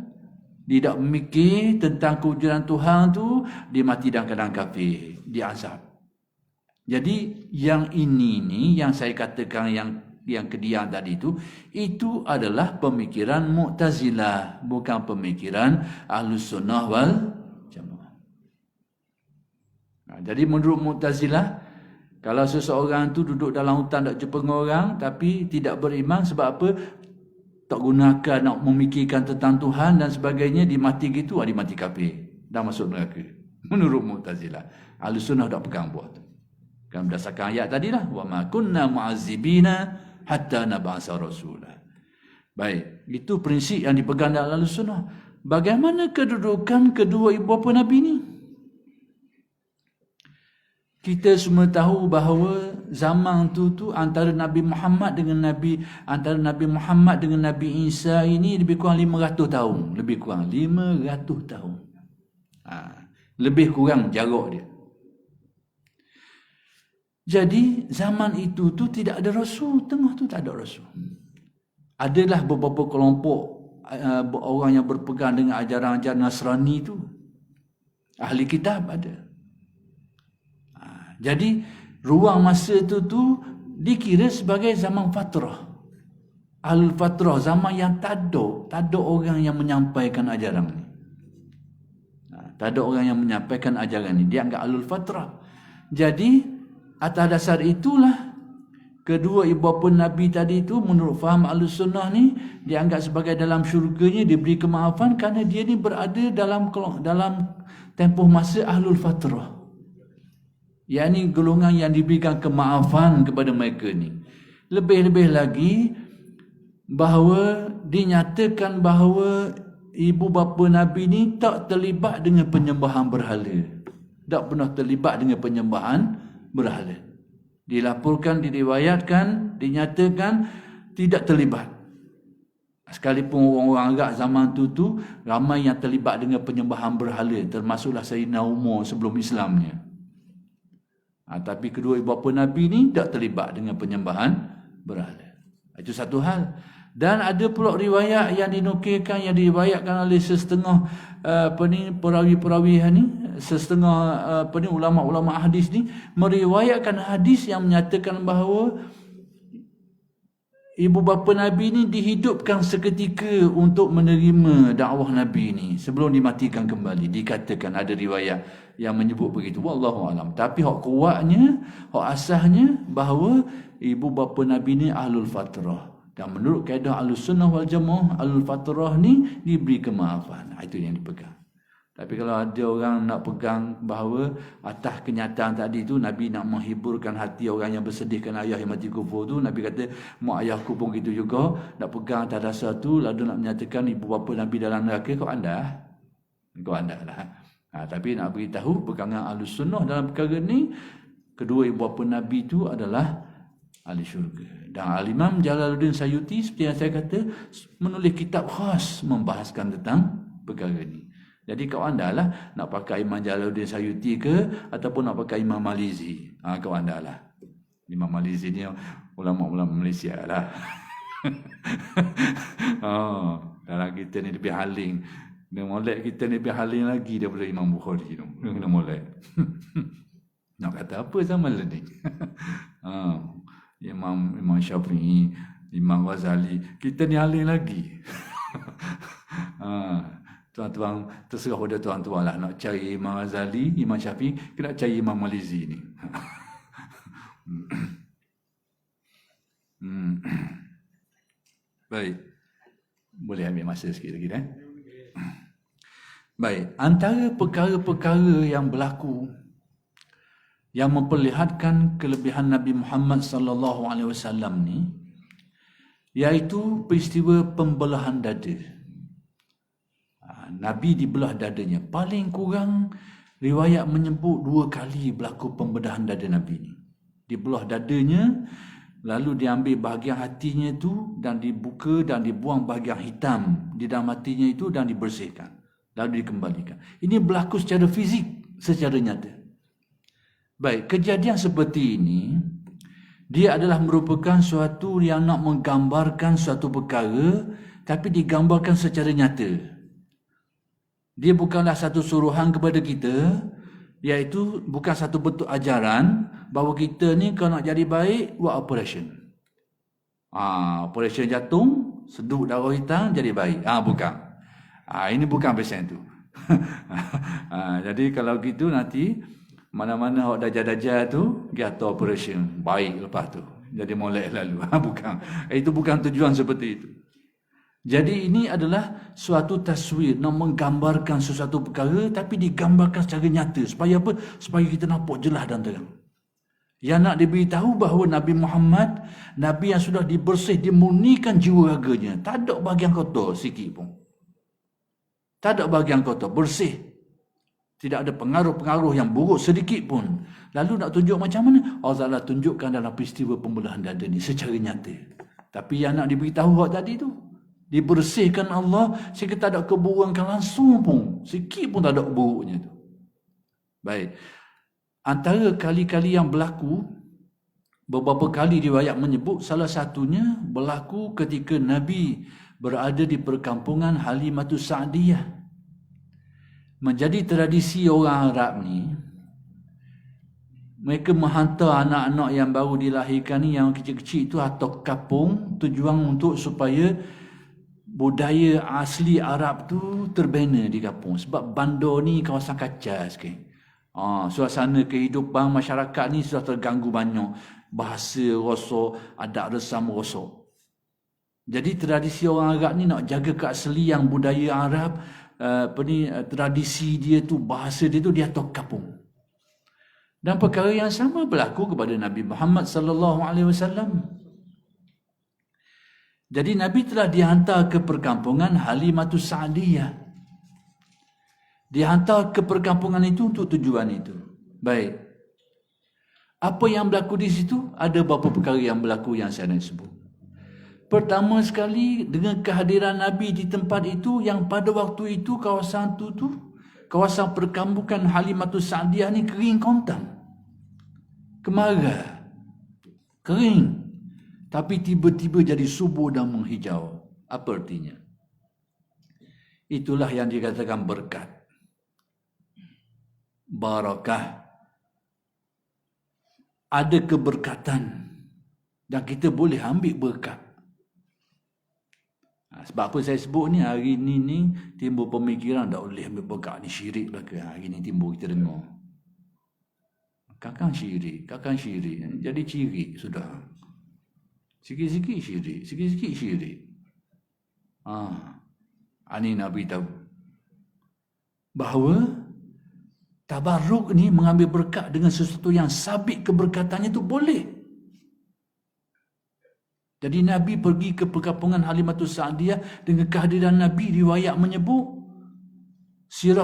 [SPEAKER 1] dia tak memikir tentang kewujudan Tuhan tu, dia mati dalam keadaan kafir, dia azab. Jadi yang ini ni yang saya katakan yang kediam tadi itu adalah pemikiran Mu'tazilah, bukan pemikiran Ahlus Sunnah wal Jamaah. Jadi menurut Mu'tazilah, kalau seseorang tu duduk dalam hutan tak jumpa dengan orang tapi tidak beriman, sebab apa? Tak gunakan nak memikirkan tentang Tuhan dan sebagainya, dia mati gitu, dia mati kafir, dah masuk neraka. Menurut Mu'tazilah. Ahlus Sunnah tak pegang buat tu. Kan berdasarkan ayat tadilah, wa ma kunna mu'azzibina hatta nab'asa rasula. Baik, itu prinsip yang dipegang dalam Ahlus Sunnah. Bagaimana kedudukan kedua ibu bapa Nabi ni? Kita semua tahu bahawa zaman tu antara Nabi Muhammad dengan Nabi Isa ini lebih kurang 500 tahun. Lebih kurang 500 tahun. Lebih kurang jarak dia. Jadi zaman itu tu tidak ada Rasul. Tengah tu tak ada Rasul. Adalah beberapa kelompok orang yang berpegang dengan ajaran-ajaran Nasrani tu. Ahli kitab ada. Jadi ruang masa itu dikira sebagai zaman fatrah. Al-fatrah, zaman yang tak ada orang yang menyampaikan ajaran ni. Tak ada orang yang menyampaikan ajaran ni. Dia anggap alul fatrah. Jadi atas dasar itulah kedua ibu bapa Nabi tadi itu menurut faham Ahlus Sunnah ni dianggap sebagai dalam syurganya, diberi kemaafan kerana dia ni berada dalam tempoh masa ahlul fatrah. Yang ini golongan yang diberikan kemaafan kepada mereka ni. Lebih-lebih lagi bahawa dinyatakan bahawa ibu bapa Nabi ni tak terlibat dengan penyembahan berhala. Tak pernah terlibat dengan penyembahan berhala. Dilaporkan, diriwayatkan, dinyatakan tidak terlibat. Sekalipun orang-orang Arab zaman tu ramai yang terlibat dengan penyembahan berhala, termasuklah Sayyidina Umar sebelum Islamnya. Tapi kedua ibu bapa Nabi ni tak terlibat dengan penyembahan berhala. Itu satu hal. Dan ada pula riwayat yang dinukilkan, yang diriwayatkan oleh setengah perawi-perawi ni, setengah ulama-ulama hadis ni meriwayatkan hadis yang menyatakan bahawa ibu bapa Nabi ni dihidupkan seketika untuk menerima dakwah Nabi ni sebelum dimatikan kembali. Dikatakan ada riwayat yang menyebut begitu. Wallahu alam. Tapi hak kuatnya, hak asasnya bahawa ibu bapa Nabi ni ahlul fatrah. Dan menurut kaedah Ahlus Sunnah wal Jamaah, ahlul fatrah ni diberi kemaafan. Itu yang dipegang. Tapi kalau ada orang nak pegang bahawa atas kenyataan tadi tu Nabi nak menghiburkan hati orang yang bersedih kerana ayah yang mati kufur tu, Nabi kata mak ayahku pun gitu juga, nak pegang atas dasar tu lalu nak menyatakan ibu bapa Nabi dalam neraka, kau anda lah. Tapi nak beritahu pegangan Ahlus Sunnah dalam perkara ni, kedua ibu bapa Nabi tu adalah ahli syurga. Dan Al-Imam Jalaluddin Sayuti seperti yang saya kata menulis kitab khas membahaskan tentang perkara ni. Jadi kau anda lah nak pakai Imam Jalaluddin Sayuti ke ataupun nak pakai Imam Malizi. Kau anda lah. Imam Malizi ni ulama-ulama Malaysia lah. Dalam kita ni lebih haling. Dia molek kita ni lebih haling lagi daripada Imam Bukhari tu. Dia kena molek. Nak kata apa zaman ni? Imam Syafi'i, Imam Ghazali, kita ni haling lagi. Tuan-tuan, terserah pada tuan-tuan lah nak cari Imam Ghazali, Imam Syafi'i, kena cari Imam Malizi ni. Baik, boleh ambil masa sikit lagi Baik, antara perkara-perkara yang berlaku yang memperlihatkan kelebihan Nabi Muhammad sallallahu alaihi wasallam ni, iaitu peristiwa pembelahan dada. Nabi dibelah dadanya. Paling kurang riwayat menyebut 2 kali berlaku pembedahan dada Nabi ni. Dibelah dadanya, lalu diambil bahagian hatinya itu dan dibuka dan dibuang bahagian hitam di dalam hatinya itu dan dibersihkan. Lalu dikembalikan. Ini berlaku secara fizik, secara nyata. Baik, kejadian seperti ini, dia adalah merupakan suatu yang nak menggambarkan suatu perkara, tapi digambarkan secara nyata. Dia bukanlah satu suruhan kepada kita, iaitu bukan satu bentuk ajaran bahawa kita ni kalau nak jadi baik, buat operation. Operation jantung, seduk darah hitam, jadi baik. Bukan. Ini bukan pasien tu. Jadi kalau gitu nanti, mana-mana awak dajal-dajal tu, dia atau operation. Baik lepas tu. Jadi molek lalu. Bukan. Itu bukan tujuan seperti itu. Jadi ini adalah suatu taswir, nak menggambarkan sesuatu perkara tapi digambarkan secara nyata. Supaya apa? Supaya kita nampak jelas dan terang. Yang nak diberitahu bahawa Nabi Muhammad, Nabi yang sudah dibersih, dimurnikan jiwa raganya. Tak ada bahagian kotor sikit pun. Tak ada bahagian kotor, bersih. Tidak ada pengaruh-pengaruh yang buruk sedikit pun. Lalu nak tunjuk macam mana? Allah Ta'ala tunjukkan dalam peristiwa pembelahan dada ni secara nyata. Tapi yang nak diberitahu tadi tu, dibersihkan Allah sehingga tak ada keburukan langsung pun. Sikit pun tak ada buruknya tu. Baik. Antara kali-kali yang berlaku, beberapa kali riwayat menyebut, salah satunya berlaku ketika Nabi berada di perkampungan Halimatus Sa'diyah. Menjadi tradisi orang Arab ni, mereka menghantar anak-anak yang baru dilahirkan ni, yang kecil-kecil itu, atau kampung, tujuan untuk supaya budaya asli Arab tu terbina di kampung. Sebab bandar ni kawasan kacau sikit. Suasana kehidupan masyarakat ni sudah terganggu banyak. Bahasa rosak, adat resam rosak. Jadi tradisi orang Arab ni nak jaga keaslian budaya Arab, tradisi dia tu, bahasa dia tu, dia atas kampung. Dan perkara yang sama berlaku kepada Nabi Muhammad sallallahu alaihi wasallam. Jadi Nabi telah dihantar ke perkampungan Halimatus Sa'diyah. Dihantar ke perkampungan itu untuk tujuan itu. Baik. Apa yang berlaku di situ? Ada beberapa perkara yang berlaku yang saya nak sebut. Pertama sekali, dengan kehadiran Nabi di tempat itu, yang pada waktu itu kawasan kawasan perkampungan Halimatus Sa'diyah ni kering kontan. Kemarau. Kering. Tapi tiba-tiba jadi subur dan menghijau. Apa artinya? Itulah yang dikatakan berkat. Barakah. Ada keberkatan. Dan kita boleh ambil berkat. Sebab apa saya sebut ni, hari ni timbul pemikiran tak boleh ambil berkat ni, syirik belaka. Hari ni timbul kita dengar. Kakang syirik. Jadi ciri sudah. Sikit-sikit syirik, sikit-sikit syirik. Ini Nabi tahu bahawa tabarruk ni mengambil berkat dengan sesuatu yang sabit keberkatannya tu boleh. Jadi Nabi pergi ke perkampungan Halimatus Sa'diyah dengan kehadiran Nabi, riwayat menyebut,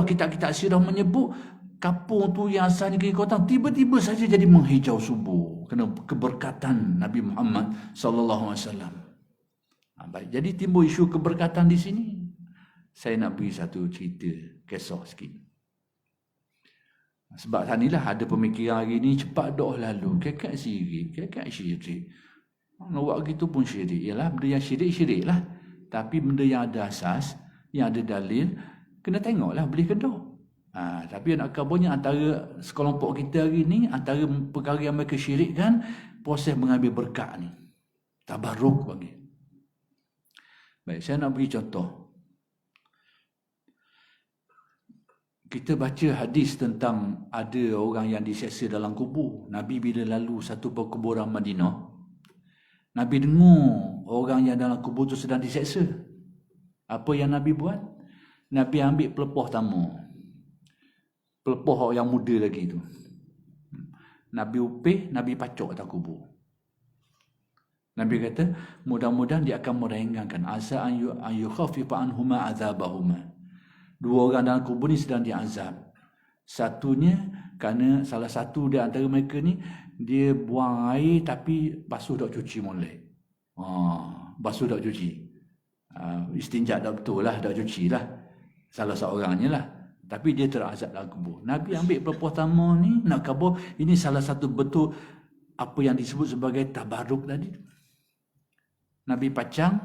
[SPEAKER 1] kitab-kitab sirah menyebut, kampung tu yang asalnya kekotang tiba-tiba saja jadi menghijau subur kerana keberkatan Nabi Muhammad sallallahu alaihi wasallam. Baik, jadi timbul isu keberkatan di sini. Saya nak beri satu cerita, kisah sikit. Sebab tadilah ada pemikiran hari ni cepat dah lalu, kekak syirik. Nak buat gitu pun syirik. Yalah, benda yang syirik lah. Tapi benda yang ada asas, yang ada dalil, kena tengoklah boleh ke tak. Tapi nak kabarnya antara sekelompok kita hari ni, antara perkara yang mereka syirikkan, proses mengambil berkat ni. Tabarruk panggil. Baik, saya nak beri contoh. Kita baca hadis tentang ada orang yang diseksa dalam kubur. Nabi bila lalu satu perkuburan Madinah, Nabi dengar orang yang dalam kubur tu sedang diseksa. Apa yang Nabi buat? Nabi ambil pelepah tamu. Pelepah yang muda lagi tu. Nabi upih, Nabi pacok atas kubur. Nabi kata, mudah-mudahan dia akan meringankan. Asa an yukhafifa anhuma azabahuma. Dua orang dalam kubur ni sedang diazab. Satunya, kerana salah satu di antara mereka ni, dia buang air tapi basuh tak cuci molek. Basuh tak cuci. Istinja tak betul lah, tak cuci lah. Salah seorangnya lah. Tapi dia terazab dalam kubur. Nabi ambil pelepah tamu ni, nak khabar ini salah satu bentuk apa yang disebut sebagai tabarruk tadi. Nabi pacang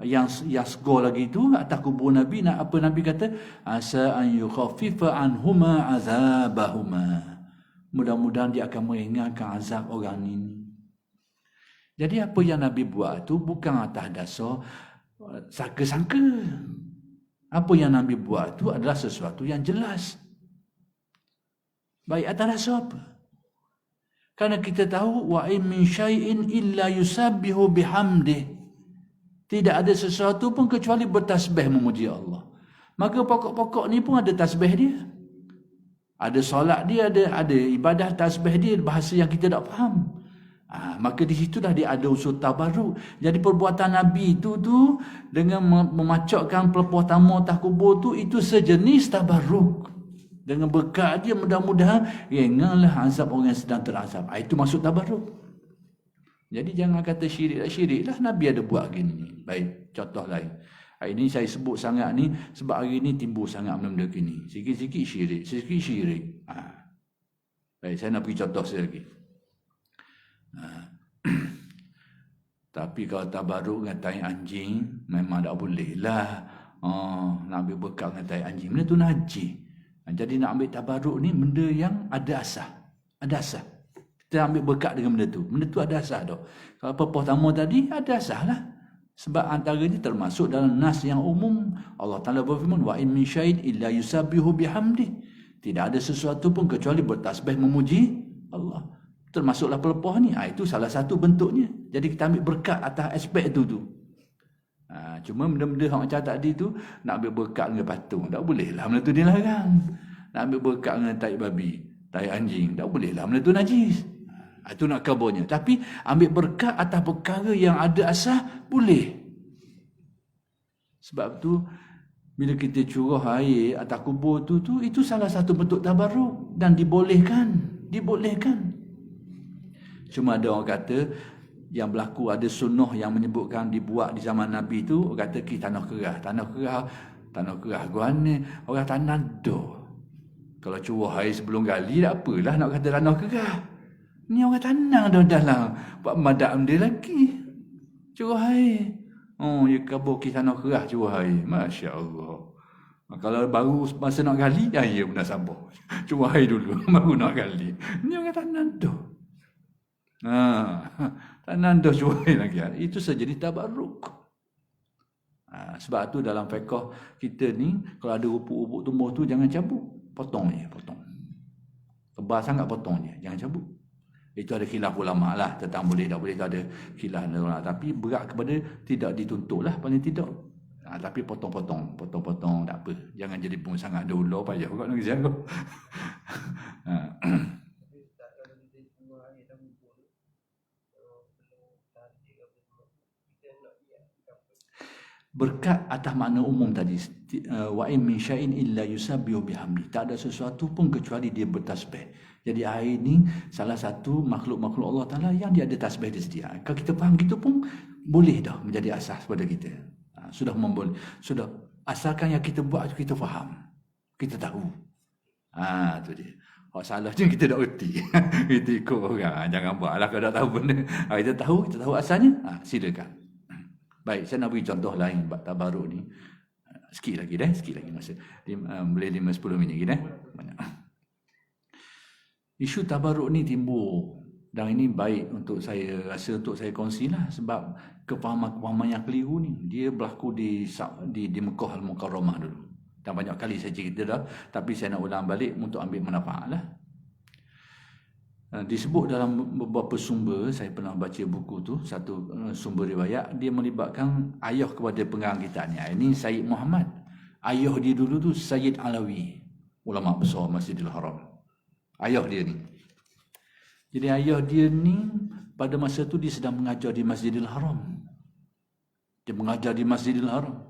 [SPEAKER 1] yang segor lagi tu atas kubur Nabi. Apa Nabi kata? Asa an yukhaffifa anhuma azabahuma. Mudah-mudahan dia akan meringankan azab orang ini. Jadi apa yang Nabi buat tu bukan atas dasar sangka-sangka. Apa yang Nabi buat tu adalah sesuatu yang jelas. Baik, atas dasar apa? Kerana kita tahu wa in min syai'in illa yusabbihu bihamdih. Tidak ada sesuatu pun kecuali bertasbih memuji Allah. Maka pokok-pokok ni pun ada tasbih dia. Ada solat dia, ada ibadah tasbih dia, bahasa yang kita tak faham. Maka di situ dah dia ada unsur tabarruk. Jadi perbuatan Nabi itu tu dengan memacokkan pelepah tamu atas kubur tu, itu sejenis tabarruk. Dengan berkat dia mudah-mudahan ringanlah azab orang yang sedang terazab. Itu maksud tabarruk. Jadi jangan kata syirik lah. Nabi ada buat gini. Baik, contoh lain. Ini saya sebut sangat ni sebab hari ni timbul sangat benda-benda gini. Sikit-sikit syirik. Baik, saya nak beri contoh sekali lagi. Tapi kalau tabarruk dengan tai anjing, memang tak boleh lah. Nak ambil berkat dengan tai anjing, benda tu najis. Jadi nak ambil tabarruk ni benda yang ada asas. Ada asas. Kita ambil berkat dengan benda tu. Benda tu ada asas dah. Kalau pelepah tamu tadi, ada asas lah. Sebab antaranya termasuk dalam nas yang umum. Allah Ta'ala berfirman, wa in min syai'in illa yusabbihu bihamdih. Tidak ada sesuatu pun kecuali bertasbih memuji Allah. Termasuklah pelepah ni. Itu salah satu bentuknya. Jadi kita ambil berkat atas aspek tu. Cuma benda-benda yang macam tadi tu, nak ambil berkat dengan patung. Tak boleh lah, benda tu dilarang. Nak ambil berkat dengan tai babi, tai anjing. Tak boleh lah, benda tu najis. Itu nak kabarnya. Tapi ambil berkat atas perkara yang ada asas, boleh. Sebab tu bila kita curah air atas kubur tu itu salah satu bentuk tabarruk dan dibolehkan. Cuma ada orang kata yang berlaku, ada sunnah yang menyebutkan dibuat di zaman Nabi tu, orang kata tanah kerah guana orang tanah doh. Kalau curah air sebelum gali tak apalah nak kata tanah kerah. Ni orang tanang dah dalam. Buat madak benda lagi. Curah air. Ya kabur kisah tanah kerah curah air. Masya Allah. Kalau baru masa nak gali, ya benar sabar. Curah air dulu, baru nak gali. Ni orang tanang tu. Tanang tu curah air lagi. Itu sejenis tabarruk. Sebab tu dalam fiqh kita ni, kalau ada rupuk-rupuk tumbuh tu jangan cabut, potong je, potong. Tebal sangat potong je, jangan cabut. Itu ada khilaf ulama lah tentang boleh tak boleh, tu ada khilaf ulama. Tapi berat kepada tidak dituntut lah paling tidak. Tapi potong-potong tak apa. Jangan jadi pun sangat dulu payah kau nak jaga. Berkat atas makna umum tadi, wa in min syai'in illa yusabbihu bihamdi. Tak ada sesuatu pun kecuali dia bertasbih. Jadi air ni salah satu makhluk-makhluk Allah Ta'ala yang dia ada tasbih dia sedia. Kalau kita faham gitu pun boleh dah menjadi asas pada kita. Sudah asalkan yang kita buat kita faham, kita tahu. Tu dia. Kalau salah je kita dah erti. Kita ikut orang. Jangan buatlah kalau tak tahu benda. Kita tahu asalnya. Silakan. Baik, saya nak beri contoh lain bab tabaruk ni. Sikit lagi masa. Boleh 5-10 minit lagi banyak. Isu tabaruk ni timbul dan ini baik untuk saya rasa untuk saya kongsilah sebab kefahaman yang keliru ni dia berlaku di Mekah Al-Mukarramah dulu. Dan banyak kali saya cerita dah, tapi saya nak ulang balik untuk ambil manfaatlah. Disebut dalam beberapa sumber, saya pernah baca buku tu, satu sumber riwayat, dia melibatkan ayah kepada pengarang kitab ni. Ini Sayyid Muhammad. Ayah dia dulu tu Sayyid Alawi, ulama besar Masjidil Haram. Ayah dia ni. Jadi ayah dia ni pada masa tu dia sedang mengajar di Masjidil Haram. Dia mengajar di Masjidil Haram.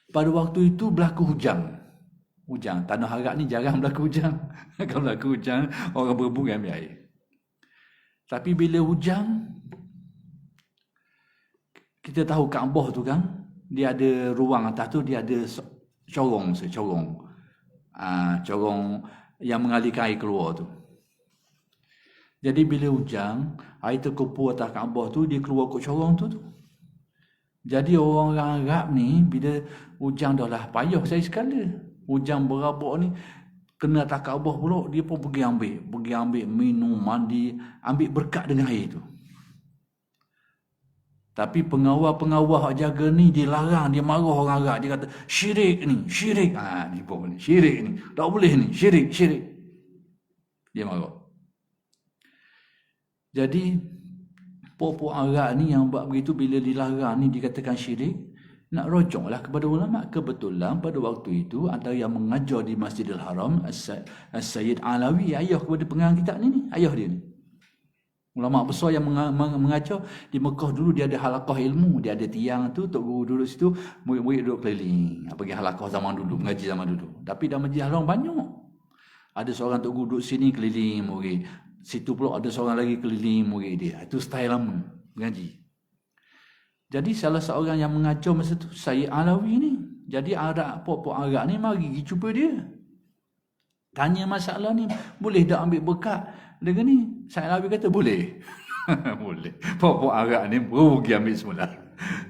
[SPEAKER 1] Pada waktu itu berlaku hujan. Tanah Arab ni jarang berlaku hujan. Kalau berlaku hujan, orang berebut ambil air. Tapi bila hujan, kita tahu Kaabah tu kan, dia ada ruang atas tu, dia ada corong yang mengalirkan air keluar tu. Jadi bila hujan, air terkumpul atas Kaabah tu, dia keluar ke corong tu. Jadi orang Arab ni bila hujan dah lah payah saya sekali. Hujan berabak ni kena atas Kaabah pula, dia pun pergi ambil minum, mandi, ambil berkat dengan air tu. Tapi pengawal jaga ni dia larang, dia marah orang Arab, dia kata syirik ni. Ni pun ni syirik ni. Tak boleh ni, syirik. Dia marah. Jadi puak-puak Arab ni yang buat begitu bila dilarang ni dikatakan syirik, nak rojoklah kepada ulama. Kebetulan pada waktu itu antara yang mengajar di Masjidil Haram Sayyid Alawi, ayah kepada pengarang kitab ni, ayah dia ni. Ulama besar yang mengajar di Mekah dulu, dia ada halaqah ilmu, dia ada tiang tu, tok guru duduk situ, murid-murid duduk keliling. Pergi halaqah zaman dulu, mengaji zaman dulu. Tapi dalam Masjidil Haram banyak. Ada seorang tok guru duduk sini keliling murid. Situ pula ada seorang lagi keliling murid dia. Itu style lama mengaji. Jadi salah seorang yang mengajar masa tu Sayyid Alawi ni. Jadi puak-puak Arab ni mari pergi jumpa dia. Tanya masalah ni, boleh tak ambil berkat dengan ni? Sayyid Alawi kata boleh. Boleh. Puak-puak Arab ni pergi ambil semula.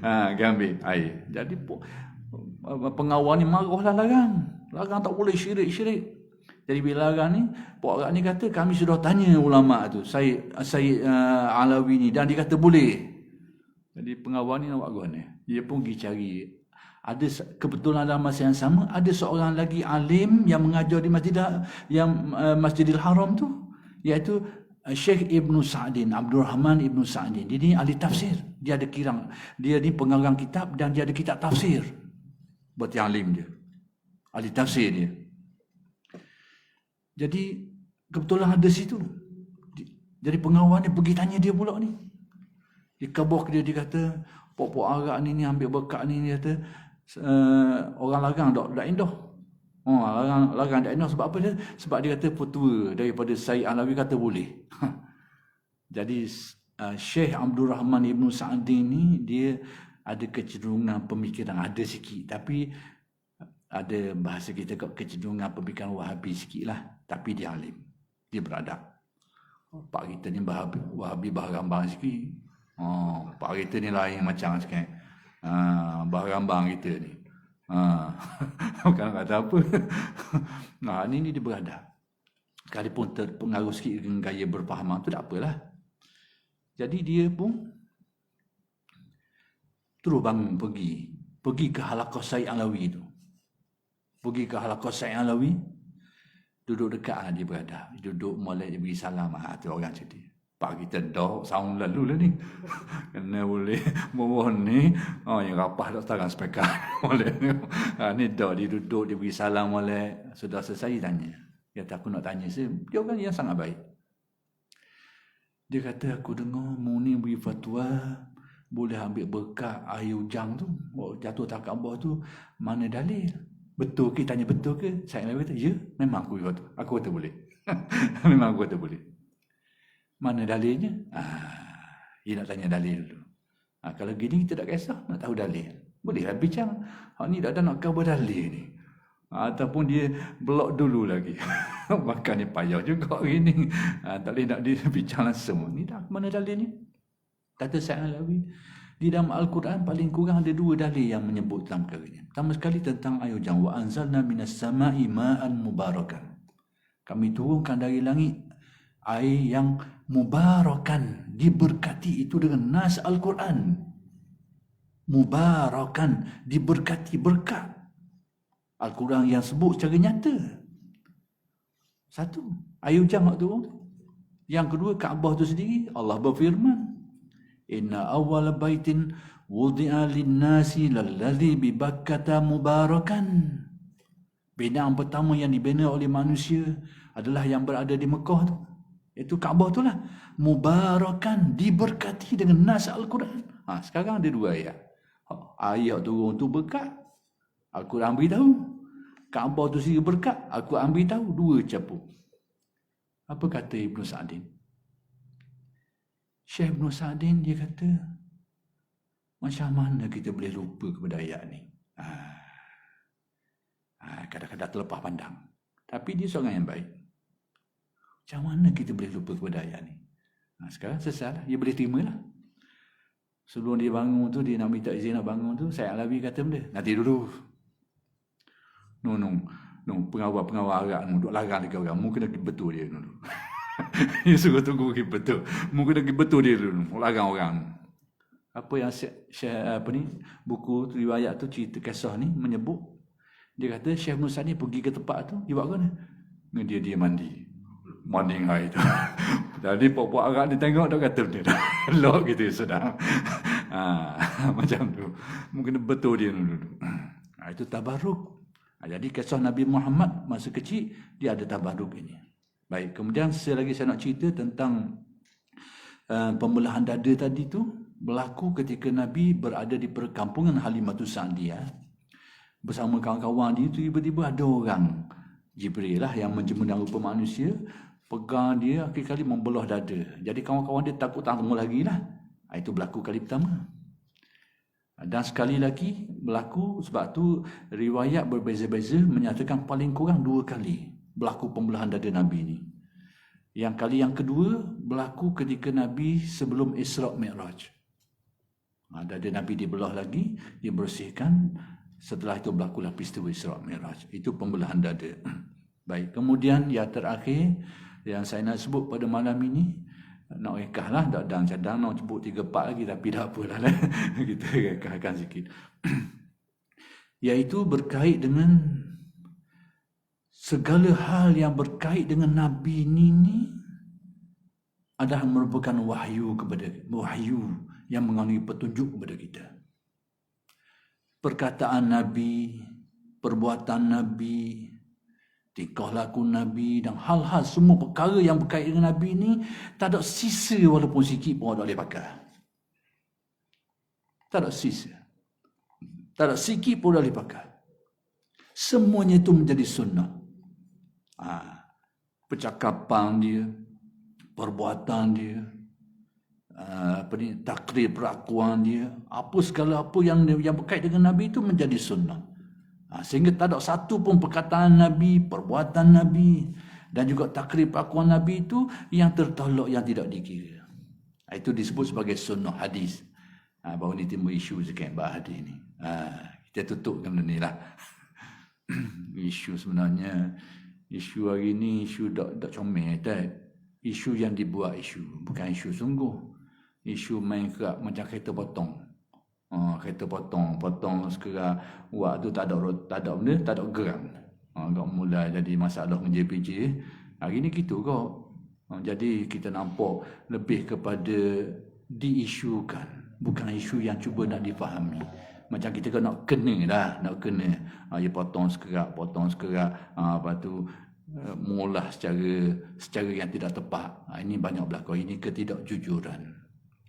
[SPEAKER 1] Pergi ambil air. Jadi pengawal ni marahlah larang tak boleh syirik. Jadi bila larang ni, puak Arab ni kata kami sudah tanya ulama tu Sayyid Alawi ni dan dia kata boleh. Jadi pengawal ni nak buat apa ni? Dia pun pergi cari. Ada kebetulan dalam masa yang sama ada seorang lagi alim yang mengajar di Masjidil Haram tu, iaitu Syekh Ibnu Sa'din, Abdul Rahman Ibnu Sa'din. Dia ni ahli tafsir. Dia ada kirang. Dia ni pengarang kitab dan dia ada kitab tafsir. Buat yang alim dia. Ahli tafsir dia. Jadi kebetulan ada situ. Jadi pengawal ni pergi tanya dia pula ni. Di kabah dia kata, puak-puak Arab ni ambil berkat ni, dia kata orang larang tak indah. Larang tak indah sebab apa dia? Sebab dia kata petua daripada Sayyid Alawi kata boleh. Jadi Syekh Abdul Rahman Ibnu Sa'din ni dia ada kecenderungan pemikiran, ada sikit, tapi ada bahasa kita kecenderungan pemikiran Wahabi sikit lah. Tapi dia alim, dia beradab. Pak kita ni Wahabi baharambang sikit. Pak kita ni lain macam sikit. Baharambang kita ni. Bukan kata apa. Ni dia beradab. Sekalipun terpengaruh sikit dengan gaya berfahaman tu tak apalah. Jadi dia pun terus bangun pergi ke halaqah Said Alawi tu. Pergi ke halaqah Said Alawi, duduk dekat dia berada. Duduk mulai dia beri salam. Tu orang jadi. Pak kita dah sound lalu lah ni. Kena boleh mohon ni. Yang rapah tak sekarang speaker. Boleh ni. Ni dah dia duduk, dia beri salam boleh. Sudah selesai tanya. Dia kata aku nak tanya. Dia orang yang sangat baik. Dia kata aku dengar mu ni beri fatwa boleh ambil berkat air hujang tu. Jatuh tak Kaabah tu. Mana dalil? Betul ke? Tanya betul ke? Saya kata, ya, memang aku kata. Aku kata boleh. Memang aku kata boleh. Mana dalilnya? Dia nak tanya dalil dulu. Kalau gini kita tak kisah, nak tahu dalil. Bolehlah bincang. Ni dah nak khabar dalil ni. Ataupun dia blok dulu lagi. Makan ni payah juga hari ni. Tak boleh nak dia bincang langsung. Ni dah mana dalilnya? Kata Said Alawi, di dalam Al-Quran paling kurang ada 2 dalil yang menyebut dalam perkara ini. Pertama sekali tentang air hujan. Wa anzalna minas sama'i ma'an mubarakan. Kami turunkan dari langit air yang mubarakan, diberkati. Itu dengan nas Al-Quran. Mubarakan, diberkati, berkat. Al-Quran yang sebut secara nyata. Satu, air hujan yang turun. Yang kedua, Kaabah itu sendiri, Allah berfirman, Inna awwala baitin wudi'a linnasi lalladhi bibakkata mubarakan. Binaan pertama yang dibina oleh manusia adalah yang berada di Mekah tu. Itu Kaabah tu lah. Mubarakan, diberkati dengan nas Al-Quran. Sekarang ada 2 ayat. Ayat turun tu berkat, Al-Quran beritahu. Kaabah tu sendiri berkat, Al-Quran beritahu. 2 campur. Apa kata Ibn Sa'din? Syekh Ibn Sa'din dia kata, macam mana kita boleh lupa kepada ayat ni? Kadang-kadang terlepas pandang. Tapi dia seorang yang baik. Macam mana kita boleh lupa kepada ayat ni? Sekarang selesai, dia boleh terima lah. Sebelum dia bangun tu, dia nak minta izin nak bangun tu, Said Alawi kata benda, nanti dulu. No, pengawal Arab duk larang dekat orang, mu kena pergi betul dia dulu. Dia suruh tunggu pergi betul. Mu kena pergi betul dia dulu, larang orang. Apa yang buku riwayat tu, cerita kisah ni menyebut, dia kata Syekh Musa ni pergi ke tempat tu, dia buat apa ni? Dia mandi. Mandi hari tu. Jadi puak-puak Arab dia tengok dah kata benda dah. Lok gitu sedang. Macam tu. Mungkin betul dia dulu. Itu tabarruk. Jadi kisah Nabi Muhammad masa kecil, dia ada tabarruk ini. Baik, kemudian saya nak cerita tentang pembelahan dada tadi tu. Berlaku ketika Nabi berada di perkampungan Halimatus Sa'diyah. Bersama kawan-kawan dia tu, tiba-tiba ada orang, Jibril lah, yang menjemudan rupa manusia, pegang dia, akhir kali membelah dada. Jadi kawan-kawan dia takut tak temu lagi lah. Itu berlaku kali pertama. Dan sekali lagi berlaku, sebab tu riwayat berbeza-beza menyatakan paling kurang 2 kali berlaku pembelahan dada Nabi ni. Yang kali yang kedua berlaku ketika Nabi sebelum Isra' Mi'raj. Dada Nabi dibelah lagi, dibersihkan. Setelah itu berlakulah peristiwa Isra' Mi'raj. Itu pembelahan dada. Baik, kemudian yang terakhir yang saya nak sebut pada malam ini, nak rekah lah, dan cadang nak sebut 3-4 lagi, tapi tak apalah lah. Kita rekahkan sikit. Iaitu berkait dengan segala hal yang berkait dengan Nabi ini adalah merupakan wahyu yang mengandungi petunjuk kepada kita. Perkataan Nabi, perbuatan Nabi, tingkah laku Nabi dan hal-hal semua perkara yang berkait dengan Nabi ini tak ada sisa walaupun sikit pun tak boleh pakai. Tak ada sisa. Tak ada sikit pun tak boleh pakai. Semuanya itu menjadi sunnah. Percakapan dia, perbuatan dia, takrir perakuan dia, apa segala apa yang berkait dengan Nabi itu menjadi sunnah. Sehingga tak ada satu pun perkataan Nabi, perbuatan Nabi dan juga takrir perakuan Nabi itu yang tertolak, yang tidak dikira. Itu disebut sebagai sunnah hadis. Baru ni timbul isu sikit bahas hadis ni. Kita tutupkan benda ni lah. Isu sebenarnya, isu hari ni isu tak comel tak. Isu yang dibuat isu, bukan isu sungguh. Isu main kerap macam kereta potong. Kereta potong sekarang waktu tak ada benda, tak ada geram. Kau mula jadi masalah dengan JPJ. Hari ni gitu kau. Jadi kita nampak lebih kepada diisukan, bukan isu yang cuba nak difahami. Macam kita kan nak kena. Ya potong sekerak. Lepas tu mengolah secara yang tidak tepat. Ini banyak berlaku. Ini ketidakjujuran.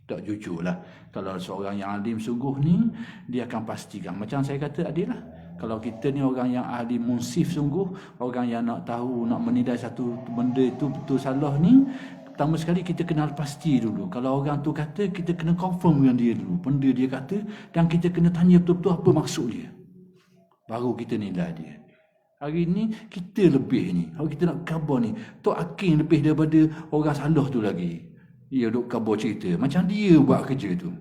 [SPEAKER 1] Tak jujur lah. Kalau seorang yang alim sungguh ni, dia akan pastikan. Macam saya kata tadi lah. Kalau kita ni orang yang ahli munsif sungguh, orang yang nak tahu, nak menilai satu benda itu betul salah ni, pertama sekali kita kenal pasti dulu. Kalau orang tu kata, kita kena confirm dengan dia dulu. Benda dia kata, dan kita kena tanya betul-betul apa maksud dia. Baru kita nilai dia. Hari ni, kita lebih ni. Kalau kita nak khabar ni, Tok Hakim lebih daripada orang salah tu lagi. Dia duk khabar cerita. Macam dia buat kerja tu.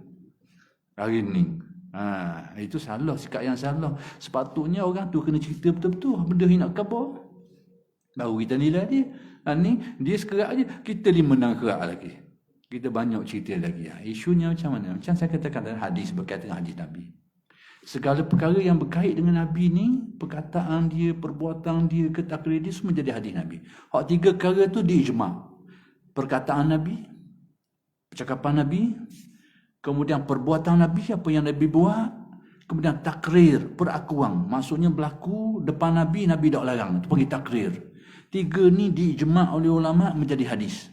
[SPEAKER 1] Hari ni. Itu salah, sikap yang salah. Sepatutnya orang tu kena cerita betul-betul benda yang nak khabar. Baru kita nilai dia. Ni dia sekerak je, kita 5 menang kerak lagi. Kita banyak cerita lagi. Isunya macam mana? Macam saya katakan dalam hadis, berkaitan dengan hadis Nabi. Segala perkara yang berkait dengan Nabi ni, perkataan dia, perbuatan dia, ketakrir dia, semua jadi hadis Nabi. Hak 3 perkara tu diijma'. Perkataan Nabi, percakapan Nabi, kemudian perbuatan Nabi, apa yang Nabi buat, kemudian takrir, perakuan. Maksudnya berlaku depan Nabi, Nabi tak larang. Itu panggil takrir. 3 ni diijma' oleh ulama' menjadi hadis.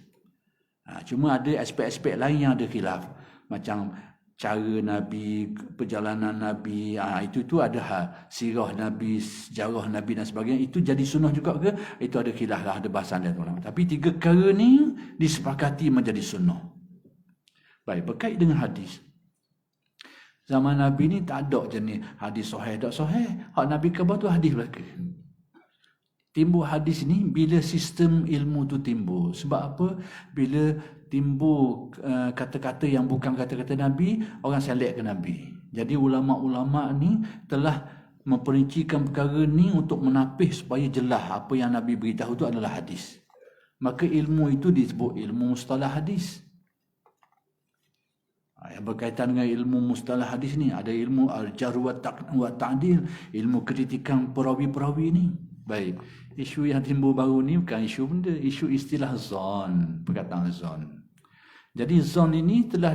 [SPEAKER 1] Cuma ada aspek-aspek lain yang ada khilaf. Macam cara Nabi, perjalanan Nabi, itu ada hal. Sirah Nabi, sejarah Nabi dan sebagainya. Itu jadi sunnah juga ke? Itu ada khilaf lah, ada bahasan dari ulama'. Tapi 3 perkara ni disepakati menjadi sunnah. Baik, berkait dengan hadis. Zaman Nabi ni tak ada jenis hadis sahih tak sahih. Hak Nabi khabar tu hadis belaka. Timbul hadis ni bila sistem ilmu tu timbul. Sebab apa? Bila timbul kata-kata yang bukan kata-kata Nabi, orang select ke Nabi. Jadi ulama'-ulama' ni telah memperincikan perkara ni untuk menapis supaya jelas apa yang Nabi beritahu tu adalah hadis. Maka ilmu itu disebut ilmu mustalah hadis. Yang berkaitan dengan ilmu mustalah hadis ni, ada ilmu al-jarh wa ta'dil, ilmu kritikan perawi-perawi ni. Baik, isu yang timbul baru ni bukan isu benda, isu istilah zon, perkataan zon. Jadi zon ini telah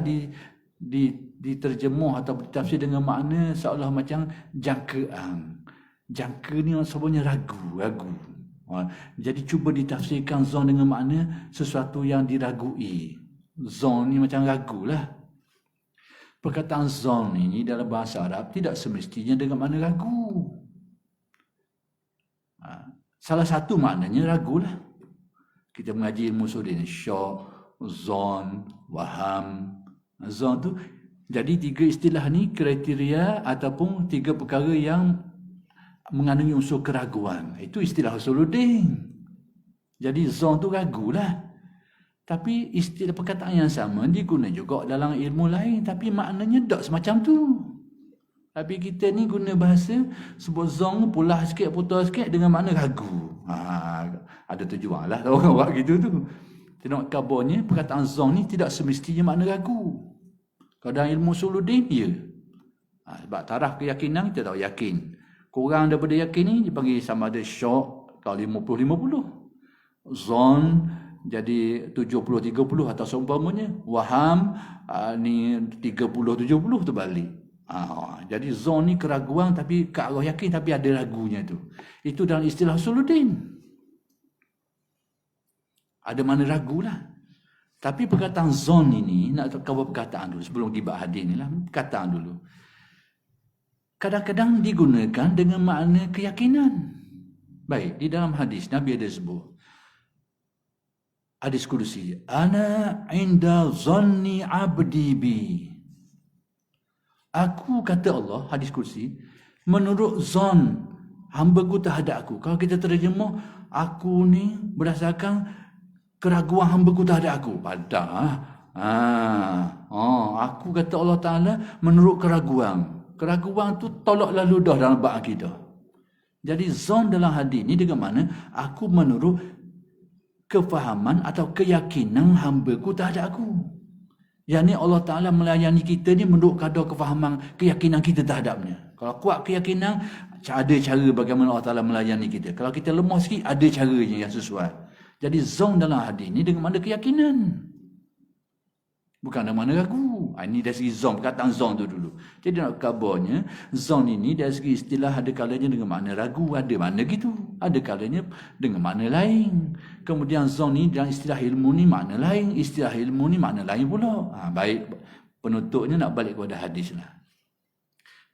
[SPEAKER 1] diterjemuh atau ditafsir dengan makna seolah macam jangkaan. Jangka ni sebenarnya ragu. Jadi cuba ditafsirkan zon dengan makna sesuatu yang diragui. Zon ni macam ragu lah. Perkataan zon ini dalam bahasa Arab tidak semestinya dengan makna ragu. Salah satu maknanya ragulah. Kita mengaji ilmu usul, syak, zon, waham. Zon tu, jadi 3 istilah ni kriteria ataupun 3 perkara yang mengandungi unsur keraguan. Itu istilah usuluddin. Jadi zon tu ragulah. Tapi istilah perkataan yang sama diguna juga dalam ilmu lain, tapi maknanya tak semacam tu. Tapi kita ni guna bahasa sebut zong pulah sikit, putus sikit dengan makna ragu. Ada tujuan lah orang buat gitu tu. Tengok kabarnya perkataan zong ni tidak semestinya makna ragu. Kalau dalam ilmu usuluddin, ya. Sebab taraf keyakinan kita tahu yakin. Kurang daripada yakin ni dipanggil sama ada syak kalau 50-50. Zon jadi 70-30 atau seumpamanya. Waham ni 30-70 terbalik. Jadi zon ni keraguan tapi ke arah yakin tapi ada ragunya tu. Itu dalam istilah usuluddin. Ada mana ragu lah. Tapi perkataan zon ini, nak cover perkataan dulu sebelum gibat hadis ni lah. Perkataan dulu. Kadang-kadang digunakan dengan makna keyakinan. Baik, di dalam hadis Nabi ada sebut. Hadis kursi. Ana inda zanni abdi bi. Aku, kata Allah, hadis kursi, menurut zon hamba-Ku terhadap aku. Kalau kita terjemah, aku ni berdasarkan keraguan hamba-Ku terhadap aku. Padahal, aku, kata Allah Ta'ala, menurut keraguan. Keraguan tu tolaklah ludah dalam bab akidah. Jadi zon dalam hadis ni dengan mana? Aku menurut kefahaman atau keyakinan hamba-Ku terhadap aku. Yang ni Allah Ta'ala melayani kita ni menurut kadar kefahaman, keyakinan kita terhadapnya. Kalau kuat keyakinan, ada cara bagaimana Allah Ta'ala melayani kita. Kalau kita lemah sikit, ada caranya yang sesuai. Jadi zon dalam hadis ni dengan mana keyakinan. Bukan dengan mana ragu. Ini dari segi zon, perkataan zon tu dulu. Jadi nak kabarnya, zon ini dari segi istilah ada kalanya dengan makna ragu, ada makna gitu. Ada kalanya dengan makna lain. Kemudian zon ni dalam istilah ilmu ni makna lain, istilah ilmu ni makna lain pula. Baik, penutupnya nak balik kepada hadis lah.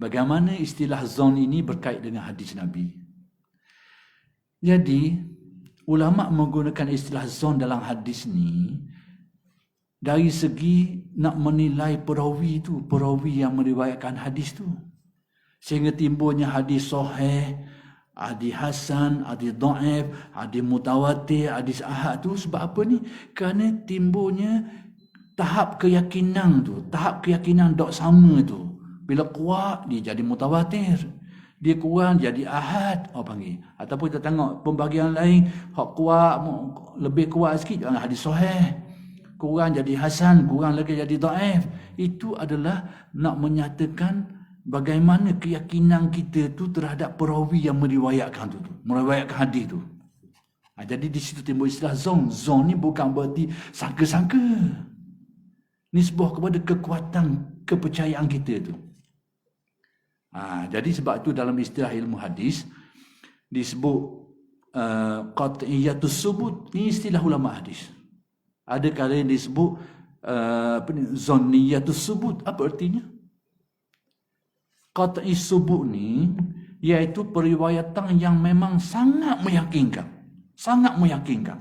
[SPEAKER 1] Bagaimana istilah zon ini berkait dengan hadis Nabi. Jadi, ulama menggunakan istilah zon dalam hadis ni dari segi nak menilai perawi tu, perawi yang meriwayatkan hadis tu. Sehingga timbulnya hadis sahih, hadis hasan, hadis dhaif, hadis mutawatir, hadis ahad tu sebab apa ni? Kerana timbulnya tahap keyakinan tu, tahap keyakinan dok sama tu. Bila kuat dia jadi mutawatir. Dia kurang jadi ahad, orang panggil. Ataupun kita tengok pembagian lain, hak kuat, lebih kuat sikit, hadis sahih. Kurang jadi hasan, kurang lagi jadi dhaif. Itu adalah nak menyatakan bagaimana keyakinan kita tu terhadap perawi yang meriwayatkan tu, meriwayatkan hadis tu. Jadi di situ timbul istilah zon. Zon ni bukan berarti sangka-sangka. Nisbah kepada kekuatan kepercayaan kita tu. Jadi sebab itu dalam istilah ilmu hadis disebut qat'iyatus subut. Ini istilah ulama hadis. Ada kala yang disebut zonniyatus subut. Apa artinya? Qat'i subut ni iaitu periwayatan yang memang sangat meyakinkan. Sangat meyakinkan.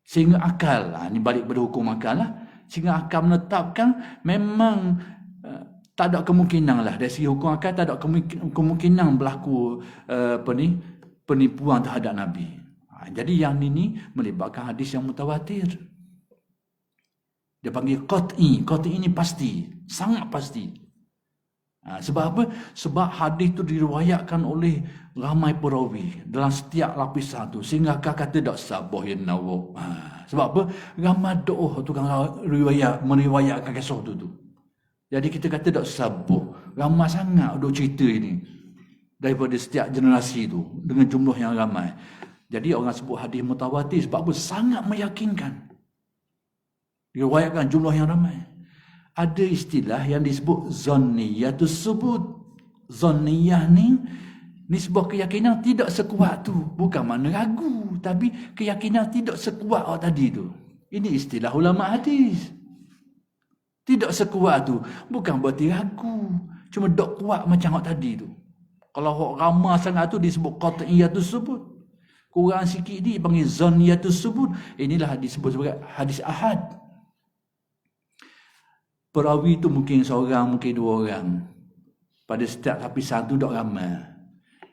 [SPEAKER 1] Sehingga akal, ni balik pada hukum akal lah. Sehingga akal menetapkan memang tak ada kemungkinan lah. Dari segi hukum akal tak ada kemungkinan berlaku penipuan terhadap Nabi. Jadi yang ini melibatkan hadis yang mutawatir. Dia panggil qat'i. Qat'i ini pasti. Sangat pasti. Sebab apa? Sebab hadis itu diriwayatkan oleh ramai perawi dalam setiap lapisan tu. Sehingga akal kata tak sabah yang nawak. Sebab apa? Ramai doa tukang meriwayatkan kisah tu. Jadi kita kata tak sabah. Ramai sangat duk cerita ini. Daripada setiap generasi tu. Dengan jumlah yang ramai. Jadi orang sebut hadis mutawatir sebab apa? Sangat meyakinkan. Diriwayatkan jumlah yang ramai. Ada istilah yang disebut zonniyatus subut. Zonniyah ni nisbah keyakinan tidak sekuat tu. Bukan makna ragu. Tapi keyakinan tidak sekuat tadi tu. Ini istilah ulama hadis. Tidak sekuat tu. Bukan berarti ragu. Cuma dok kuat macam hak tadi tu. Kalau hak ramah sangat tu disebut qat'iyatus subut. Kurang sikit ni panggil zonniyatus subut. Inilah disebut sebagai hadis ahad. Perawi itu mungkin seorang, mungkin dua orang. Pada setiap lapisan tu dok ramai.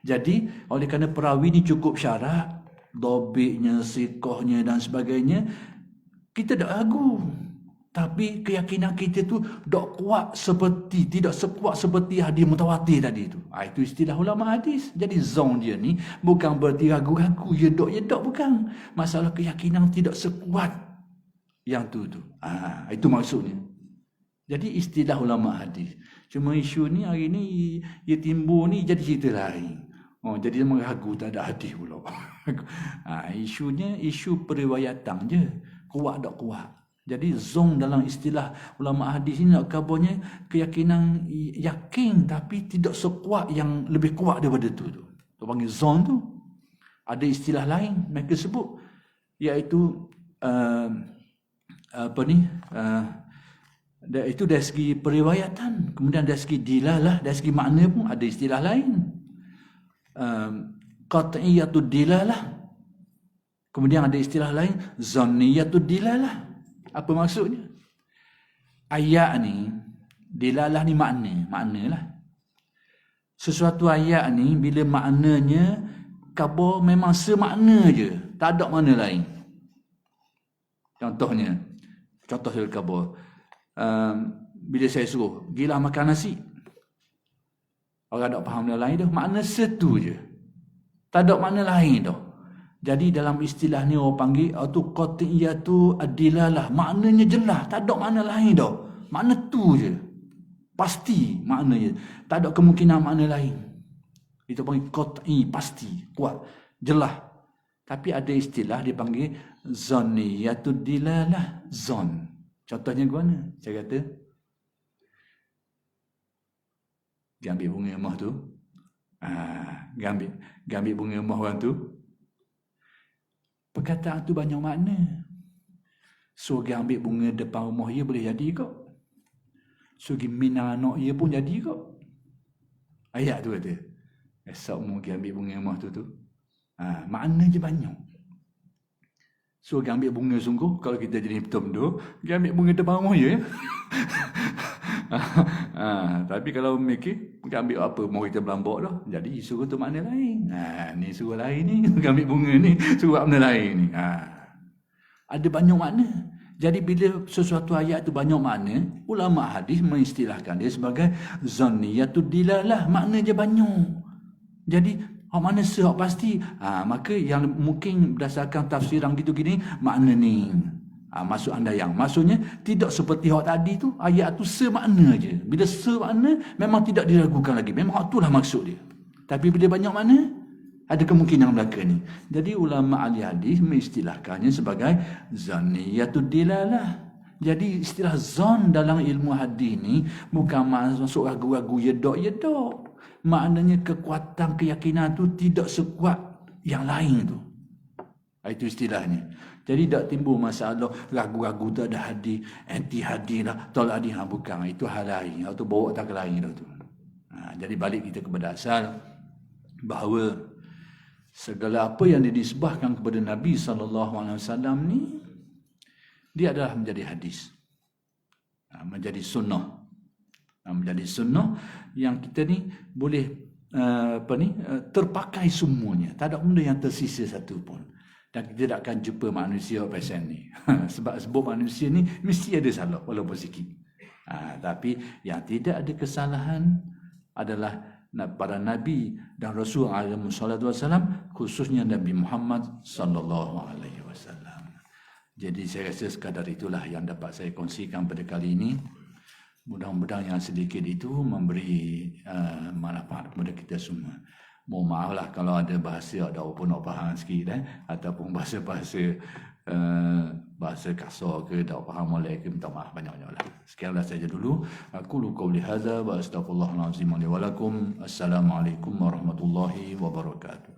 [SPEAKER 1] Jadi, oleh kerana perawi ni cukup syarat, dobitnya, sikohnya dan sebagainya, kita tak ragu. Tapi keyakinan kita tu dok kuat seperti, tidak sekuat seperti hadis mutawatir tadi tu. Itu istilah ulama hadis. Jadi zon dia ni bukan berarti ragu-ragu, ya dok, bukan. Masalah keyakinan tidak sekuat yang tu. Itu maksudnya. Jadi istilah ulama hadis. Cuma isu ni hari ni ia timbul ni jadi cerita lain. Jadi meragu tak ada hadis pula. Isunya isu periwayatan je. Kuat tak kuat. Jadi zon dalam istilah ulama hadis ni nak kabarnya keyakinan yakin tapi tidak sekuat yang lebih kuat daripada tu. Tu panggil zon tu. Ada istilah lain mereka sebut iaitu itu dari segi periwayatan. Kemudian dari segi dilalah, dari segi makna pun ada istilah lain. Qat'iyatud dilalah. Kemudian ada istilah lain, zanniyatud dilalah. Apa maksudnya? Ayat ni, dilalah ni maknalah. Sesuatu ayat ni bila maknanya khabar memang semakna je, tak ada makna lain. Contohnya, contoh dari khabar. Bila saya suruh gila makan nasi, orang tak faham benda lain dah, makna satu je, tak ada makna lain dah. Jadi dalam istilah ni orang panggil tu qat'iyatu ad-dilalah. Maknanya jelas, tak ada makna lain dah. Makna tu je. Pasti maknanya. Tak ada kemungkinan makna lain. Itu panggil qat'i, pasti, kuat, jelas. Tapi ada istilah dia panggil zanniyatu dilalah, zon. Contohnya ke mana? Saya kata dia ambil bunga emah tu. Dia ambil bunga emah orang tu. Perkataan tu banyak makna. So dia ambil bunga depan rumah dia boleh jadi ke? So dia mina anak dia pun jadi ke? Ayat tu kata. Esok mu dia ambil bunga emah tu. Makna je banyak. So dia ambil bunga sungguh. Kalau kita jadi betul-betul, dia ambil bunga depan rumah dia. Tapi kalau mikir, dia ambil apa? Mau kita berlambak dah. Jadi suruh tu makna lain. Ni suruh lain ni. Dia ambil bunga ni, suruh makna lain ni. Ada banyak makna. Jadi bila sesuatu ayat tu banyak makna, ulama hadis mengistilahkan dia sebagai zanniyatud dilalah. Makna je banyak. Jadi mana sehak pasti, maka yang mungkin berdasarkan tafsiran gitu gini, makna ni. Maksud anda yang maksudnya tidak seperti hak tadi tu, ayat tu semakna je. Bila semakna memang tidak diragukan lagi, memang itulah maksud dia. Tapi bila banyak makna, ada kemungkinan belaka ni. Jadi ulama ahli hadis mengistilahkannya sebagai zanniyatud dilalah. Jadi istilah zon dalam ilmu hadis ni bukan masuk ragu-ragu yedok. Maknanya kekuatan keyakinan tu tidak sekuat yang lain tu. Itu istilahnya. Jadi tak timbul masalah ragu-ragu tak ada hadis, anti hadis lah, tolak hadis. Bukan, itu hal lain. Itu bawa tak ke lain tu. Jadi balik kita kepada asal bahawa segala apa yang dinisbahkan kepada Nabi SAW ni, dia adalah menjadi hadis, menjadi sunnah. Menjadi sunnah yang kita ni boleh terpakai semuanya. Tak ada benda yang tersisa satu pun. Dan kita tak akan jumpa manusia pasal ni. Sebab manusia ni mesti ada salah walaupun sikit. Tapi yang tidak ada kesalahan adalah para nabi dan rasul alaihi wasallam, khususnya Nabi Muhammad sallallahu alaihi wasallam. Jadi saya rasa sekadar itulah yang dapat saya kongsikan pada kali ini. Mudah-mudahan yang sedikit itu memberi manfaat kepada kita semua. Mohon maaflah kalau ada bahasa ada apa nak faham sikit ataupun bahasa-bahasa bahasa kasar ke tak faham molek ke, minta maaf banyak-banyaklah. Sekianlah saja dulu. Aku qauli hadza wa astaghfirullahalazim li wa lakum. Assalamualaikum warahmatullahi wabarakatuh.